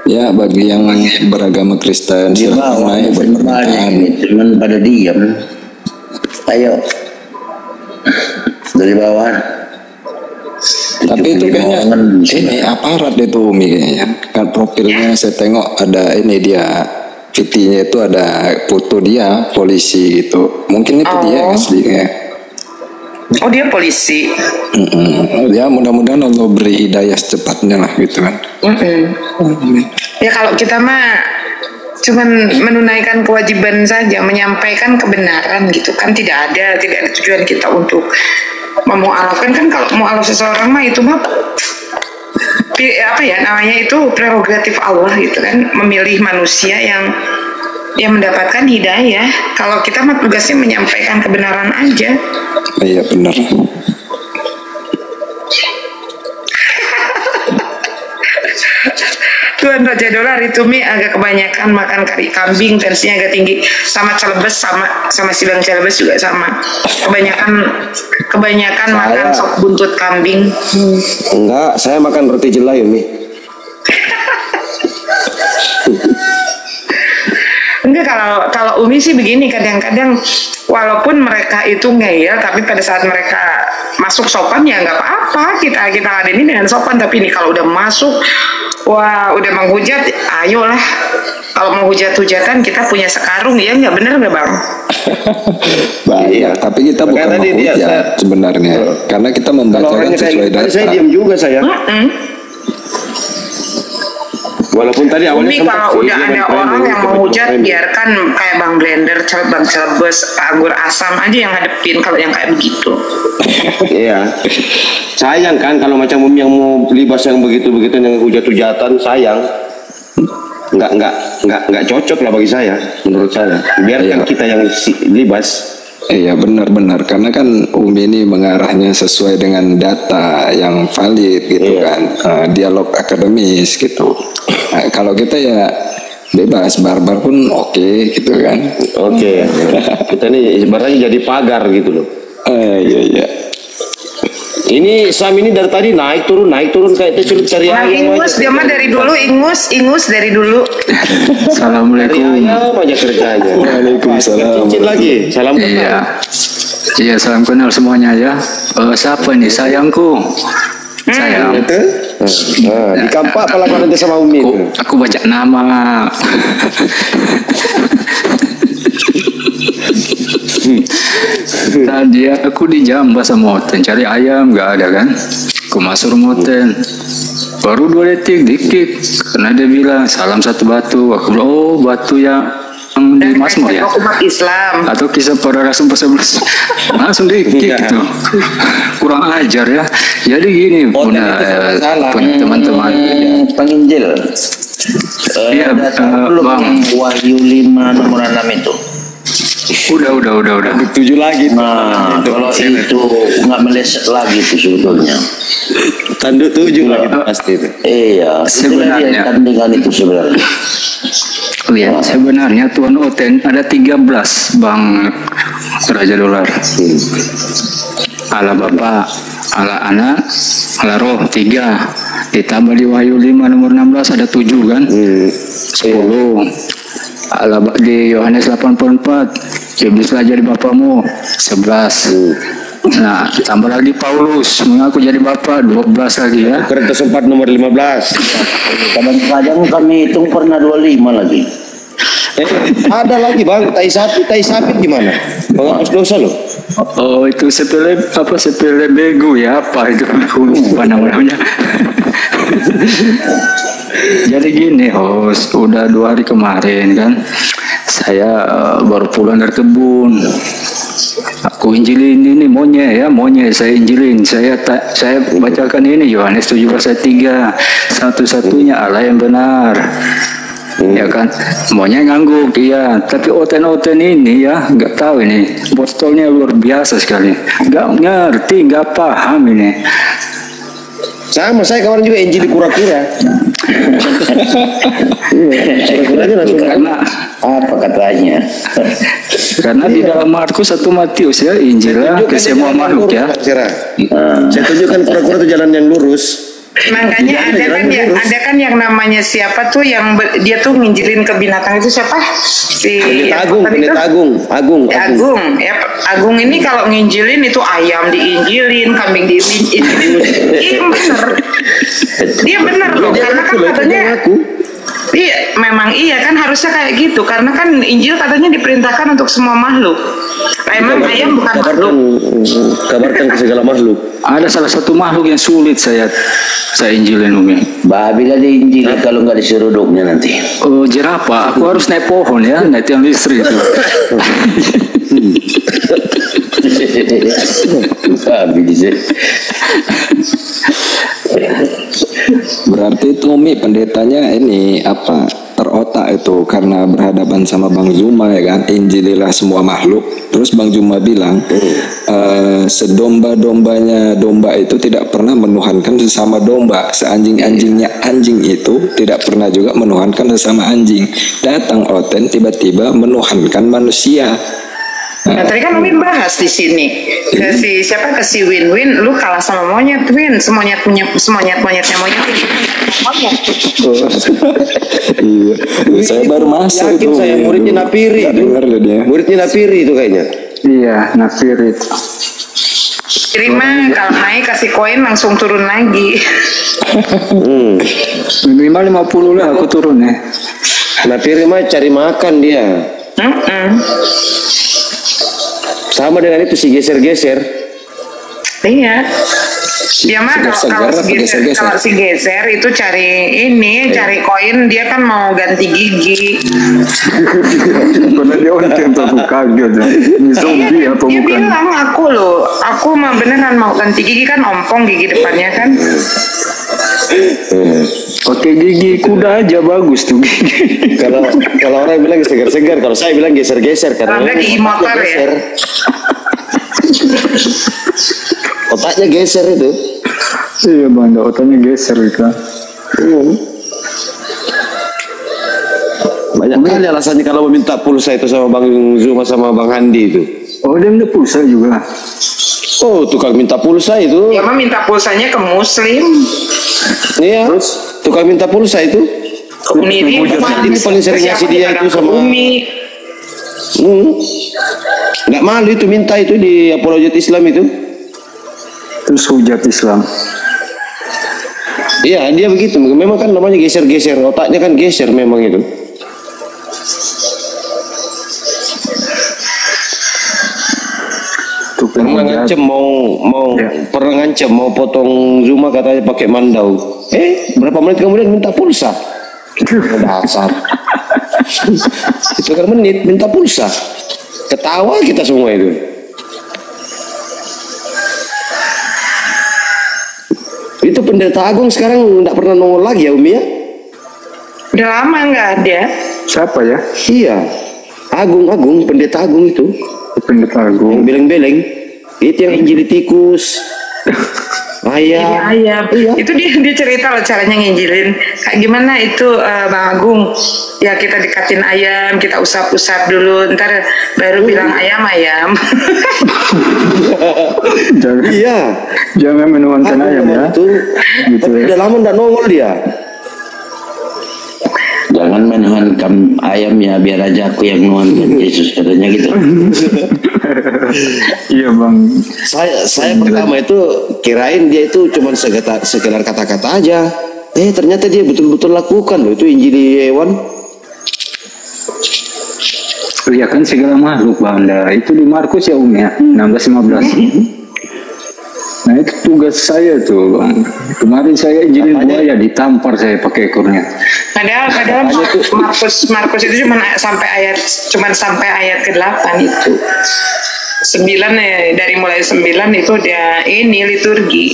Ya, bagi yang beragama Kristen silahkan naik berpertanyaan. Cuman pada diam. Ayo dari bawah. Tapi itu kayaknya ini aparat itu Umi kayaknya. Kan profilnya saya tengok ada ini dia, VT-nya itu ada foto dia polisi gitu. Mungkin itu dia aslinya. Oh, dia polisi. Ya mudah-mudahan Allah beri hidayah secepatnya lah gitu kan. Ya kalau kita mah cuman menunaikan kewajiban saja, menyampaikan kebenaran gitu kan, tidak ada tujuan kita untuk memualafkan kan, kalau mualaf seseorang mah itu mah apa ya namanya, itu prerogatif Allah gitu kan, memilih manusia yang mendapatkan hidayah. Kalau kita mah tugasnya menyampaikan kebenaran aja. Iya benar. Tuan Raja Dolar itu Mi agak kebanyakan makan kari kambing, tensinya agak tinggi, sama Celebes, sama si Bang Celebes juga sama. Kebanyakan makan sop buntut kambing. Enggak, saya makan roti jelai Mi. Enggak, kalau Umi sih begini, kadang-kadang walaupun mereka itu ngeyel, tapi pada saat mereka masuk sopan ya nggak apa-apa, kita ladenin dengan sopan. Tapi ini kalau udah masuk, wah udah menghujat, ayolah. Kalau mau hujat-hujatan kita punya sekarung, ya nggak, bener nggak Bang? Iya, tapi kita bukan menghujat sebenarnya, karena kita membacakan sesuai data. Saya diam juga saya. Walaupun tadi awalnya kalau udah ada orang yang menghujat, biarkan kayak Bang Blender, Bang Celebes, Anggur Asam aja yang hadepin kalau yang kayak begitu. Iya. Sayang kan kalau macam Umi yang mau libas yang begitu-begitu yang hujat-hujatan, sayang. Enggak cocok lah bagi saya, menurut saya. Biarkan kita yang libas. Iya benar-benar, karena kan Umi ini mengarahnya sesuai dengan data yang valid gitu kan, dialog akademis gitu. Nah, kalau kita ya bebas, barbar pun oke gitu kan. Oke. Kita ini ibaratnya jadi pagar gitu loh. Iya. Ini Sam ini dari tadi naik turun kayak tercelut cari ayam. Ingus, dia mah dari dulu ingus dari dulu. Assalamualaikum. Ayam aja kerjanya. Waalaikumsalam. Cincin lagi. Salam kenal. Iya, salam kenal semuanya ya. Siapa nih sayangku? Sayang. Di kampak apa nanti sama Umi? Aku baca nama. Tadi aku di Jamba sama Oten cari ayam, nggak ada kan. Aku masuk rumah Oten, baru 2 detik dikit karena dia bilang salam satu batu. Aku bilang oh batu yang di Mazmur ya, umat Islam atau kisah para rasul 11, langsung dikit gitu. Kurang ajar ya. Jadi gini punya teman-teman penginjil. Iya Bang, Wahyu 5 nomor 6 itu. Udah. 7 lagi. Nah, kalau itu nggak meleset lagi itu sebetulnya. Tanduk 7 lagi pasti itu. Iya, sebenarnya tandingan itu sebenarnya. Oh ya, sebenarnya Tuan Oten ada 13 Bang Raja Dolar. Ala Bapa, ala Anak, ala Roh 3. Ditambah di Wahyu 5 nomor 16 ada 7 kan? 10. Ala di Yohanes 84, iblislah jadi bapamu 11. Nah, tambah lagi Paulus mengaku jadi bapak 12 lagi ya. Korintus 4 nomor 15. Kadang-kadang kami hitung pernah 25 lagi. Ada lagi Bang, tai sapi gimana? Penghapus dosa loh. Oh itu sepele bego ya, apa itu lupa namanya. Jadi gini host, udah 2 hari kemarin kan saya baru pulang dari kebun. Aku injilin ini monyet saya injilin, saya bacakan ini Yohanes 17 ayat 3, satu-satunya Allah yang benar. Ya kan, maunya ngangguk iya, tapi Oten ini ya nggak tahu ini botolnya luar biasa sekali, nggak ngerti, nggak paham ini. Sama saya kemarin juga injil kura-kura. Kura-kuranya langsung Karena apa katanya? karena di dalam Markus 1 Matius ya Injilnya ke semua makhluk ya. Saya tunjukkan kura-kura itu jalan yang lurus. Makanya ada kan yang namanya siapa tuh yang dia tuh nginjilin ke binatang itu siapa? Agung ya. Agung ini kalau nginjilin itu ayam diinjilin, kambing diinjilin. Dia bener loh, karena kan katanya iya, memang iya kan harusnya kayak gitu, karena kan Injil katanya diperintahkan untuk semua makhluk. Emang ayam bukan makhluk. Kabarkan ke segala makhluk. Ada salah satu makhluk yang sulit saya injilin Umi. Babi lah diinjil kalau nggak diseruduknya nanti. Oh jerapah, aku harus naik pohon ya, naik tiang listrik itu. Babi sih. Berarti itu Umi pendetanya ini apa terotak itu karena berhadapan sama Bang Zuma ya kan, injililah semua makhluk. Terus Bang Zuma bilang sedomba-dombanya domba itu tidak pernah menuhankan sesama domba, seanjing-anjingnya anjing itu tidak pernah juga menuhankan sesama anjing. Datang Oten tiba-tiba menuhankan manusia. Nah, tadi kan Umi bahas di sini ke si siapa, ke si Win-Win, lu kalah sama monyet Win, monyetnya monyet. Iya, saya baru masuk Yakin tuh. saya muridnya Napiri Nggak itu. dengar deh dia. Muridnya Napiri itu kayaknya. Iya, nafir itu. Terima, kalau naik kasih koin langsung turun lagi. Minimal 50 lah aku turun ya. Napiri mah cari makan dia. Sama dengan itu si geser-geser. Iya. Dia mah Segar-segar apa geser-geser? kalau si geser itu cari koin, dia kan mau ganti gigi. Karena dia Oten tuh aku kaget ya. Ini zombie apa Dia bukan? bilang aku mah beneran mau ganti gigi, kan ompong gigi depannya kan. Pakai gigi kuda aja bagus tuh gigi. Kalau orang bilang segar-segar, kalau saya bilang geser-geser karena Kalau nggak gigi motor ya. geser. Otaknya geser itu. Iya bang, otaknya geser kan. Banyak kali alasannya kalau meminta pulsa itu sama Bang Zuma sama Bang Handi itu. Oh dia minta pulsa juga. Oh, tukang minta pulsa itu. Dia mah minta pulsanya ke Muslim. Iya. Tukang minta pulsa itu. Uni Ini paling sering ngasih dia itu sama Umi. Nggak malu itu minta itu di apologet Islam itu. Terus hujat Islam. Iya, dia begitu. Memang kan namanya geser-geser, otaknya kan geser memang itu. Pernah ngancem pernah ngancem mau potong Zuma katanya pakai mandau. Berapa menit kemudian minta pulsa. Dasar. Itu kan menit minta pulsa. Ketawa kita semua itu. Itu pendeta agung sekarang tidak pernah nongol lagi ya Umi ya? Udah lama nggak ada. Siapa ya? Iya. Agung, pendeta agung itu. Pendeta agung. Yang beleng-beleng. Itu yang injili tikus. Ayam. Ayam. Iya. Itu dia cerita loh caranya nginjilin. Kayak gimana itu Bang Agung? Ya kita dekatin ayam, kita usap-usap dulu, ntar baru bilang ayam. Iya. Jangan menuhankan ayam ya. Itu. Gitu Tapi ya. udah lama tidak nongol dia. Jangan menuhankan ayam ya, biar aja aku yang menuhankan Yesus, katanya gitu. Iya bang. Saya pertama itu kirain dia itu cuma sekedar kata-kata aja. Ternyata dia betul-betul lakukan loh itu injili hewan. Iya kan segala makhluk bang. Nah, itu di Markus ya ya 16-15. Nah itu tugas saya tuh bang. Kemarin saya injilin buaya, ditampar saya pakai ekornya. Padahal Markus itu cuma sampai ayat ke-8 itu. 9 ya, dari mulai 9 itu dia ini liturgi.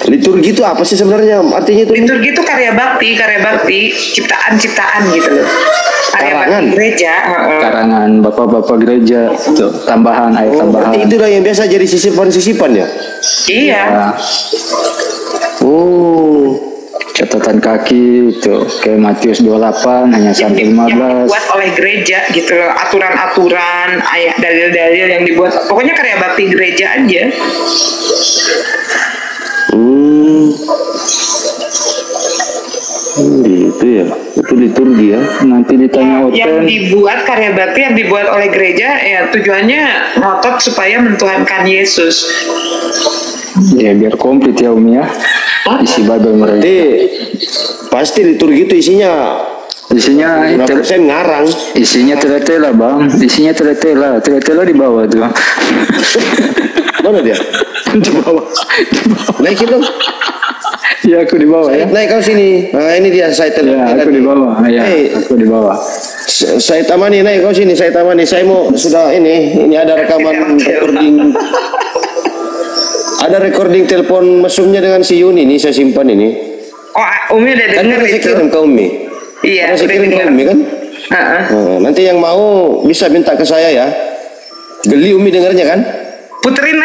Liturgi itu apa sih sebenarnya? Artinya itu Liturgi itu karya bakti, ciptaan gitu loh. Karya Karangan. bakti gereja. Karangan bapak-bapak gereja tuh, tambahan ayat tambahan. berarti itulah yang biasa jadi sisipan-sisipan ya? Iya. Ya, Oh. catatan kaki itu kayak Matius 28 hanya sampai Yang 15. dibuat oleh gereja gitu loh, aturan-aturan, ayat dalil-dalil yang dibuat. Pokoknya karya bakti gereja aja. Gitu ya. Itu liturgi ya. Nanti ditanya Yang Oten. dibuat karya bakti yang dibuat oleh gereja ya tujuannya ngotot supaya mentuhankan Yesus. Ya biar komplit ya Umi ya. Isi Bible mereka. Jadi pasti liturgi itu isinya Isinya berapa persen ngarang. isinya teletela bang. Isinya teletela. Teletela di bawah tuh. Mana dia? Di bawah. Naikin dong. Ya aku di bawah ya. Naik kau sini. Nah ini dia saya Ya aku di bawah. Ya aku di bawah. Saya tamani, naik kau sini, saya tamani. Saya mau sudah ini ada rekaman recording Ada recording telepon mesumnya dengan si Yuni nih, saya simpan ini. Oh, Umi udah Kan denger saya itu. kirim ke Umi. Iya, Saya udah kirim ke denger. Umi kan. Nanti yang mau bisa minta ke saya ya. Geli Umi dengarnya kan? Puterin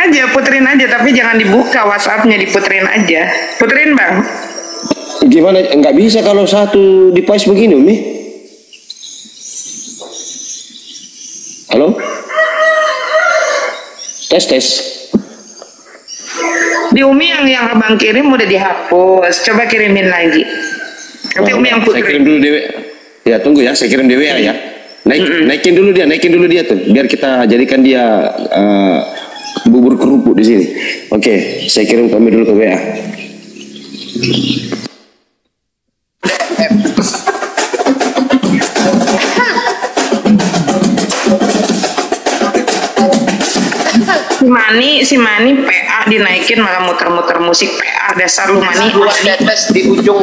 aja, tapi jangan dibuka WhatsApp-nya, diputerin aja. Puterin, Bang. Gimana? Enggak bisa kalau satu device begini Umi. Halo? Tes. Di Umi yang Abang kirim udah dihapus. Coba kirimin lagi. Nanti Umi yang Saya kirim puterin. dulu DW. Ya tunggu ya, saya kirim DW ya. Naikin dulu dia tuh, biar kita jadikan dia bubur kerupuk di sini. Oke, saya kirim kami dulu ke WA. Si Mani PA dinaikin malah muter-muter musik PA, dasar lu Mani. Di ujung.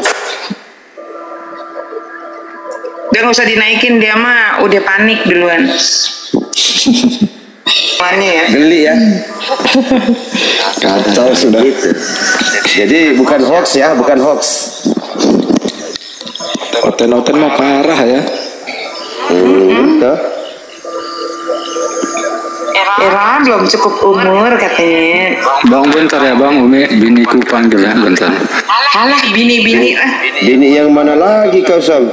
Dia nggak usah dinaikin, dia mah udah panik duluan. Mani ya. Geli ya. Kacau sudah. Jadi bukan hoax ya, bukan hoax. Oten-oten mah parah ya. Tuh. Era belum cukup umur katanya. Bang bentar ya Bang, Umi biniku panggil ya bentar. Alah bini-bini lah. Bini yang mana lagi kau Sam?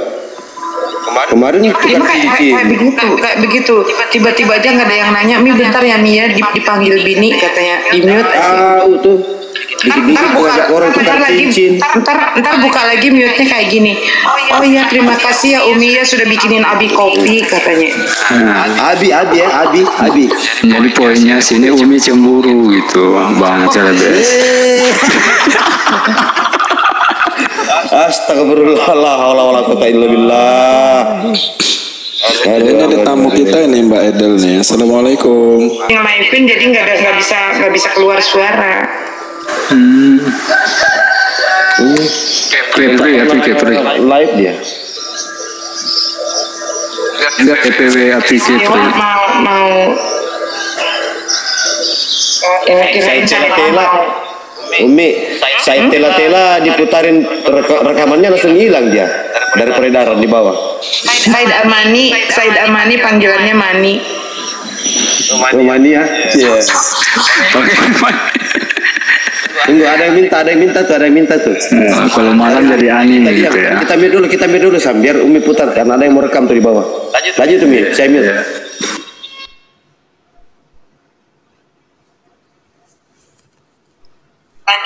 Kemarin itu Ibu kan kayak begitu. Tiba-tiba aja nggak ada yang nanya, Mi bentar ya Mi ya, dipanggil bini katanya, di mute. tahu tuh. Dikit-dikit ngajak orang tukar cincin. Ntar buka lagi mute-nya kayak gini. Oh iya terima kasih ya Umi ya sudah bikinin Abi kopi katanya. Abi ya, Abi. Jadi poinnya sini Umi cemburu gitu Bang Celebes. Astagfirullah, la haula wala quwata illa billah. Ini ada tamu kita ini Mbak Edel nih. Assalamualaikum. Yang live-in jadi nggak bisa keluar suara. Kepri ya, Kepri. Live dia. Enggak TPW api Kepri. Dewa mau kirain saya Tela. Umi, saya tela diputarin rekamannya langsung hilang dia dari peredaran di bawah. Said Amani panggilannya Mani. Mani ya. Iya. Oke. Tunggu, ada yang minta tuh. Nah, kalau malam jadi aneh gitu ya. Kita mute dulu Sam, biar Umi putar karena ada yang mau rekam tuh di bawah. Lanjut Umi, saya mute.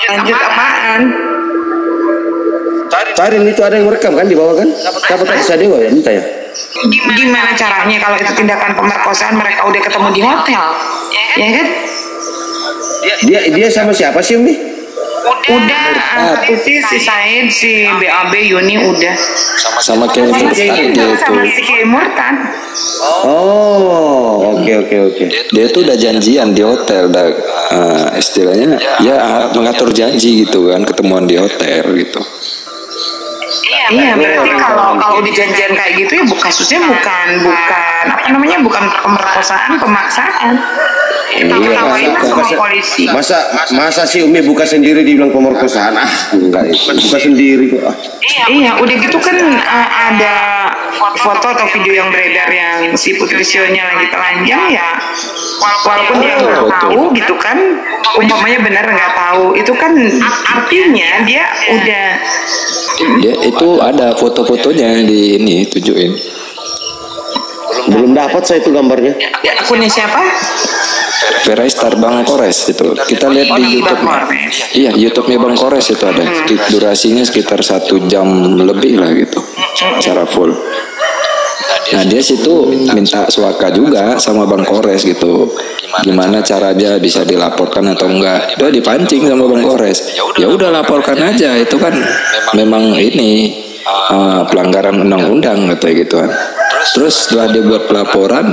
Lanjut apaan? Tarin itu ada yang merekam kan di bawah kan? Dapat tadi Dewa ya minta ya. Gimana caranya kalau itu tindakan pemerkosaan, mereka udah ketemu di hotel, ya kan? Dia sama siapa sih Umi? Udah, satu si Said, si BAB, Yuni udah. Sama kayak Sama tadi si itu. sama si Kemur kan? Oh, oke. Dia tuh udah janjian di hotel, udah istilahnya ya mengatur janji gitu kan, ketemuan di hotel gitu. Iya, berarti kalau dijanjian kayak gitu ya kasusnya bukan apa namanya, bukan pemerkosaan, pemaksaan. Ketawain sama polisi. Masa sih Umi buka sendiri dibilang pemerkosaan? Enggak, buka sendiri kok. Iya, udah gitu kan ada foto atau video yang beredar yang si Putri Sionya lagi telanjang ya. Walaupun dia nggak tahu gitu kan, umpamanya benar nggak tahu, itu kan artinya dia udah. Dia itu ada foto-fotonya di ini tunjukin. Belum dapat saya itu gambarnya. Akunnya siapa? Verai Star Bang Kores itu. Kita lihat di YouTube. Iya, YouTube-nya Bang Kores itu ada. Durasinya sekitar 1 jam lebih lah gitu. Secara full. Nah dia situ minta suaka juga sama Bang Kores gitu. Gimana caranya bisa dilaporkan atau enggak? Udah dipancing sama Bang Kores. Ya udah laporkan aja, itu kan memang ini pelanggaran undang-undang katanya gitu kan. Terus setelah dia buat pelaporan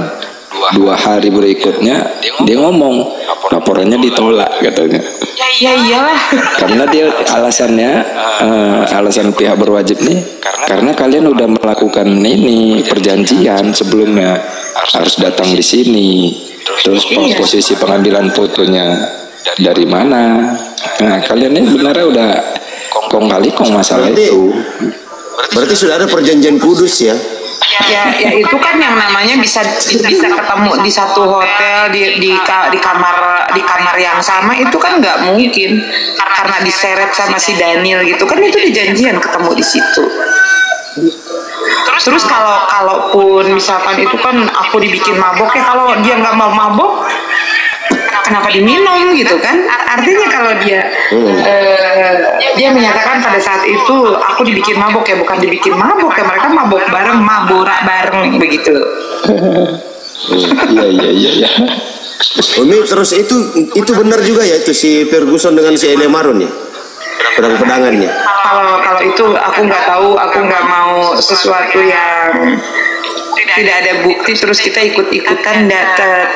2 hari berikutnya dia ngomong laporannya ditolak katanya. Ya iyalah. Karena dia alasan pihak berwajib nih karena kalian udah melakukan ini perjanjian sebelumnya harus datang di sini. Terus posisi pengambilan fotonya dari mana? Nah, kalian ini sebenarnya udah kong kali kong masalah itu. Berarti sudah ada perjanjian kudus ya? Ya itu kan yang namanya bisa ketemu di satu hotel di kamar yang sama, itu kan nggak mungkin karena diseret sama si Daniel gitu kan, itu dijanjian ketemu di situ. Terus kalaupun misalkan itu kan aku dibikin mabok, ya kalau dia nggak mau mabok kenapa diminum gitu kan? Artinya kalau dia menyatakan pada saat itu aku dibikin mabok, ya bukan dibikin mabok, ya mereka mabok bareng, maborak bareng begitu. Iya. Umi, terus itu benar juga ya itu si Ferguson dengan si Elia Maron ya? Pedang-pedangannya. Kalau itu aku nggak tahu, aku nggak mau sesuatu yang tidak ada bukti terus kita ikut-ikutan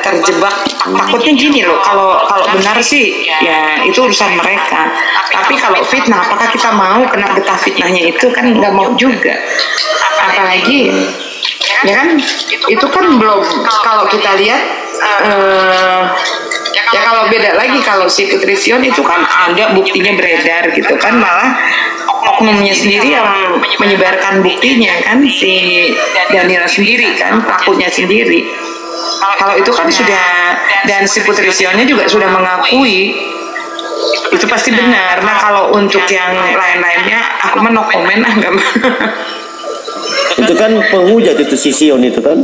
terjebak. Takutnya gini loh, kalau benar sih ya itu urusan mereka, tapi kalau fitnah apakah kita mau kena getah fitnahnya, itu kan nggak mau juga. Apalagi ya kan itu kan belum, kalau kita lihat ya kalau beda lagi kalau si Putri Sion itu kan ada buktinya beredar gitu kan, malah oknumnya sendiri yang menyebarkan buktinya kan, si Daniel sendiri kan, pelakunya sendiri. Kalau itu kan sudah, dan si Putri Sionnya juga sudah mengakui itu pasti benar. Nah kalau untuk yang lain-lainnya aku mah no comment ah, nggak. Itu kan penghujat itu si Sion itu kan?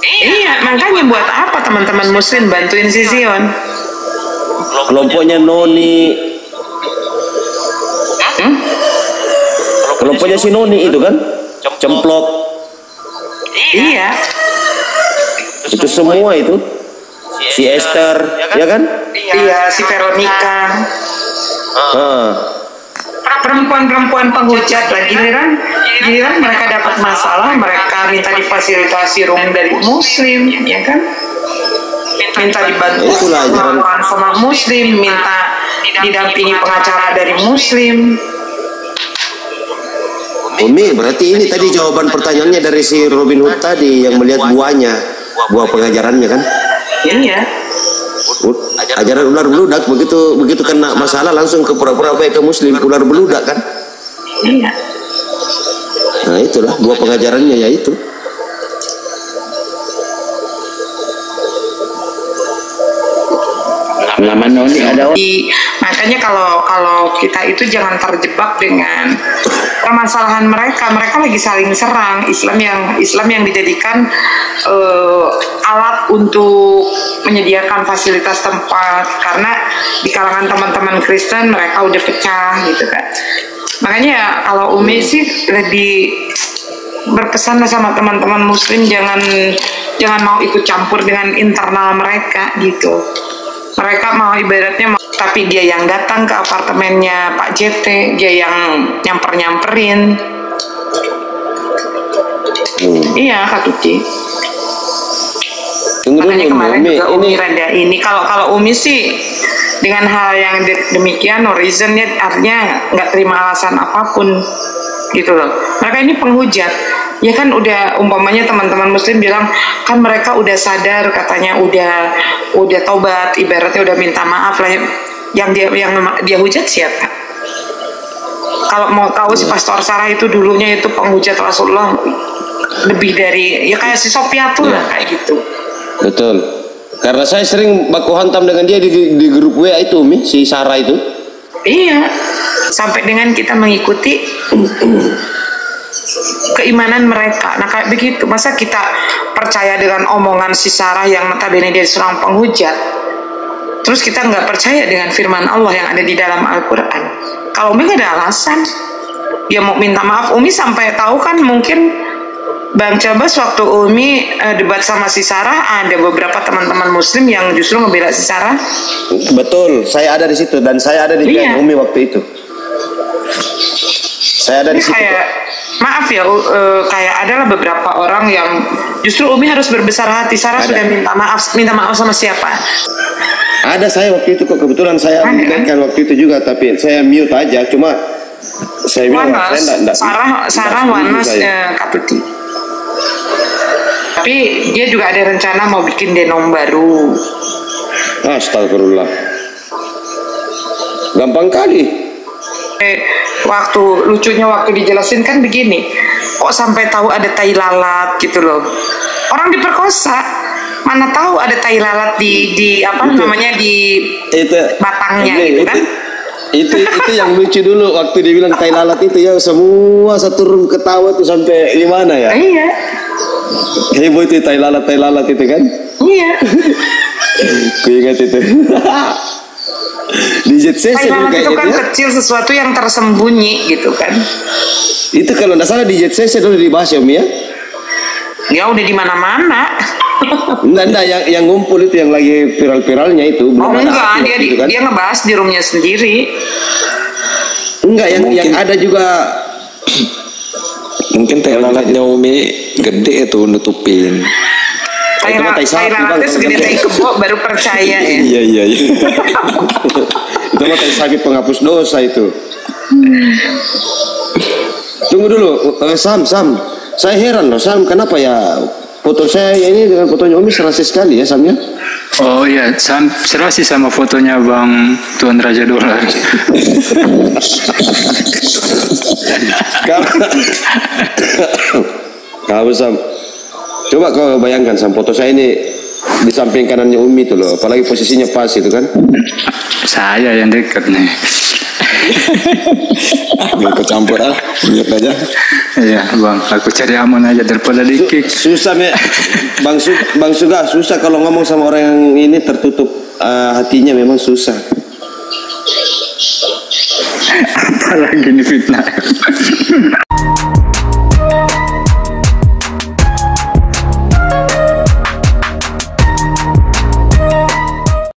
Iya, makanya buat apa teman-teman muslim bantuin si Sion? Kelompoknya Noni. Kelompoknya si Noni itu kan? Cemplok. Iya. Itu semua itu. Si Esther, ya kan? Iya, si Veronica. Perempuan-perempuan penghujat lah, giliran mereka dapat masalah, mereka minta difasilitasi room dari muslim, ya kan? Minta dibantu sama muslim, minta didampingi pengacara dari muslim. Umi, berarti ini tadi jawaban pertanyaannya dari si Robin Hood tadi yang melihat buah pengajarannya kan? Iya. Ajaran ular beludak, begitu kena masalah langsung ke pura-pura baik ke muslim, ular beludak kan? Iya. Nah itulah buah pengajarannya, ya itu. Makanya kalau kita itu jangan terjebak dengan permasalahan mereka. Mereka lagi saling serang. Islam yang dijadikan alat untuk menyediakan fasilitas tempat, karena di kalangan teman-teman Kristen mereka udah pecah gitu kan. Makanya ya, kalau Umi sih lebih berpesan sama teman-teman muslim, jangan mau ikut campur dengan internal mereka gitu. Mereka mau ibaratnya tapi dia yang datang ke apartemennya Pak JT, dia yang nyamperin. Iya Kak Tuci. Makanya kemarin juga Umi rada ini, kalau Umi sih dengan hal yang demikian, no reason ya, artinya nggak terima alasan apapun gitu loh. Mereka ini penghujat. Ya kan udah, umpamanya teman-teman muslim bilang kan mereka udah sadar, katanya udah tobat, ibaratnya udah minta maaf lah. Yang dia hujat siapa? Kalau mau tahu si Pastor Sarah itu dulunya itu penghujat Rasulullah lebih dari, ya kayak si Sopiatul lah kayak gitu. Betul. Karena saya sering baku hantam dengan dia di grup WA itu, si Sarah itu. Iya. Sampai dengan kita mengikuti keimanan mereka. Nah kayak begitu, masa kita percaya dengan omongan si Sarah yang notabene dia seorang penghujat, terus kita nggak percaya dengan firman Allah yang ada di dalam Al-Quran? Kalau Umi nggak ada alasan dia mau minta maaf. Umi sampai tahu kan, mungkin Bang Cabas waktu Umi debat sama si Sarah, ada beberapa teman-teman muslim yang justru ngebela si Sarah. Betul, saya ada di situ dan saya ada di pihak Umi waktu itu. Saya ada di situ. Maaf ya, kayak adalah beberapa orang yang justru Umi harus berbesar hati. Sarah sudah minta maaf sama siapa? Ada saya waktu itu kok, kebetulan saya mendengarkan waktu itu juga, tapi saya mute aja. Cuma saya bilang Sarah Wanas Katuti. Tapi dia juga ada rencana mau bikin denom baru. Astagfirullah. gampang kali. Waktu lucunya waktu dijelasin kan begini, kok sampai tahu ada tai lalat gitu loh. Orang diperkosa, mana tahu ada tai lalat di apa namanya di batangnya gitu kan. Itu yang lucu dulu waktu dia bilang tai lalat itu ya, semua turun ketawa tuh sampai di mana ya? Iya. Heboh itu tai lalat itu kan? Iya. Ku ingat itu. Di ZCC Tai lalat itu kan ya. kecil, sesuatu yang tersembunyi gitu kan. Itu kalau nggak salah di ZCC dulu dibahas ya, Umi ya? Ya udah di mana-mana. Enggak, yang ngumpul itu yang lagi viral-viralnya itu. Oh belum ada enggak, upload dia gitu kan? dia ngebahas di roomnya sendiri. Enggak, yang ada juga. Mungkin tai lalatnya Umi gede itu nutupin. Tai Itu mah tai sapi, Bang. lalatnya segede tai kebo baru percaya ya. Iya. Itu mah tai sapi penghapus dosa itu. Tunggu dulu, Sam. Saya heran loh, Sam, kenapa ya foto saya ini dengan fotonya Umi serasi sekali ya, Sam ya? Oh iya, serasi sama fotonya Bang Tuan Raja Dolar. Kamu Sam, coba kau bayangkan Sam, foto saya ini di samping kanannya Umi itu loh, apalagi posisinya pas itu kan? Saya yang dekat nih. Ikut campur lihat aja. Iya Bang, aku cari aman aja daripada dikik. Susah ya, Bang Suga, susah kalau ngomong sama orang yang ini tertutup hatinya, memang susah. Apalagi ini fitnah.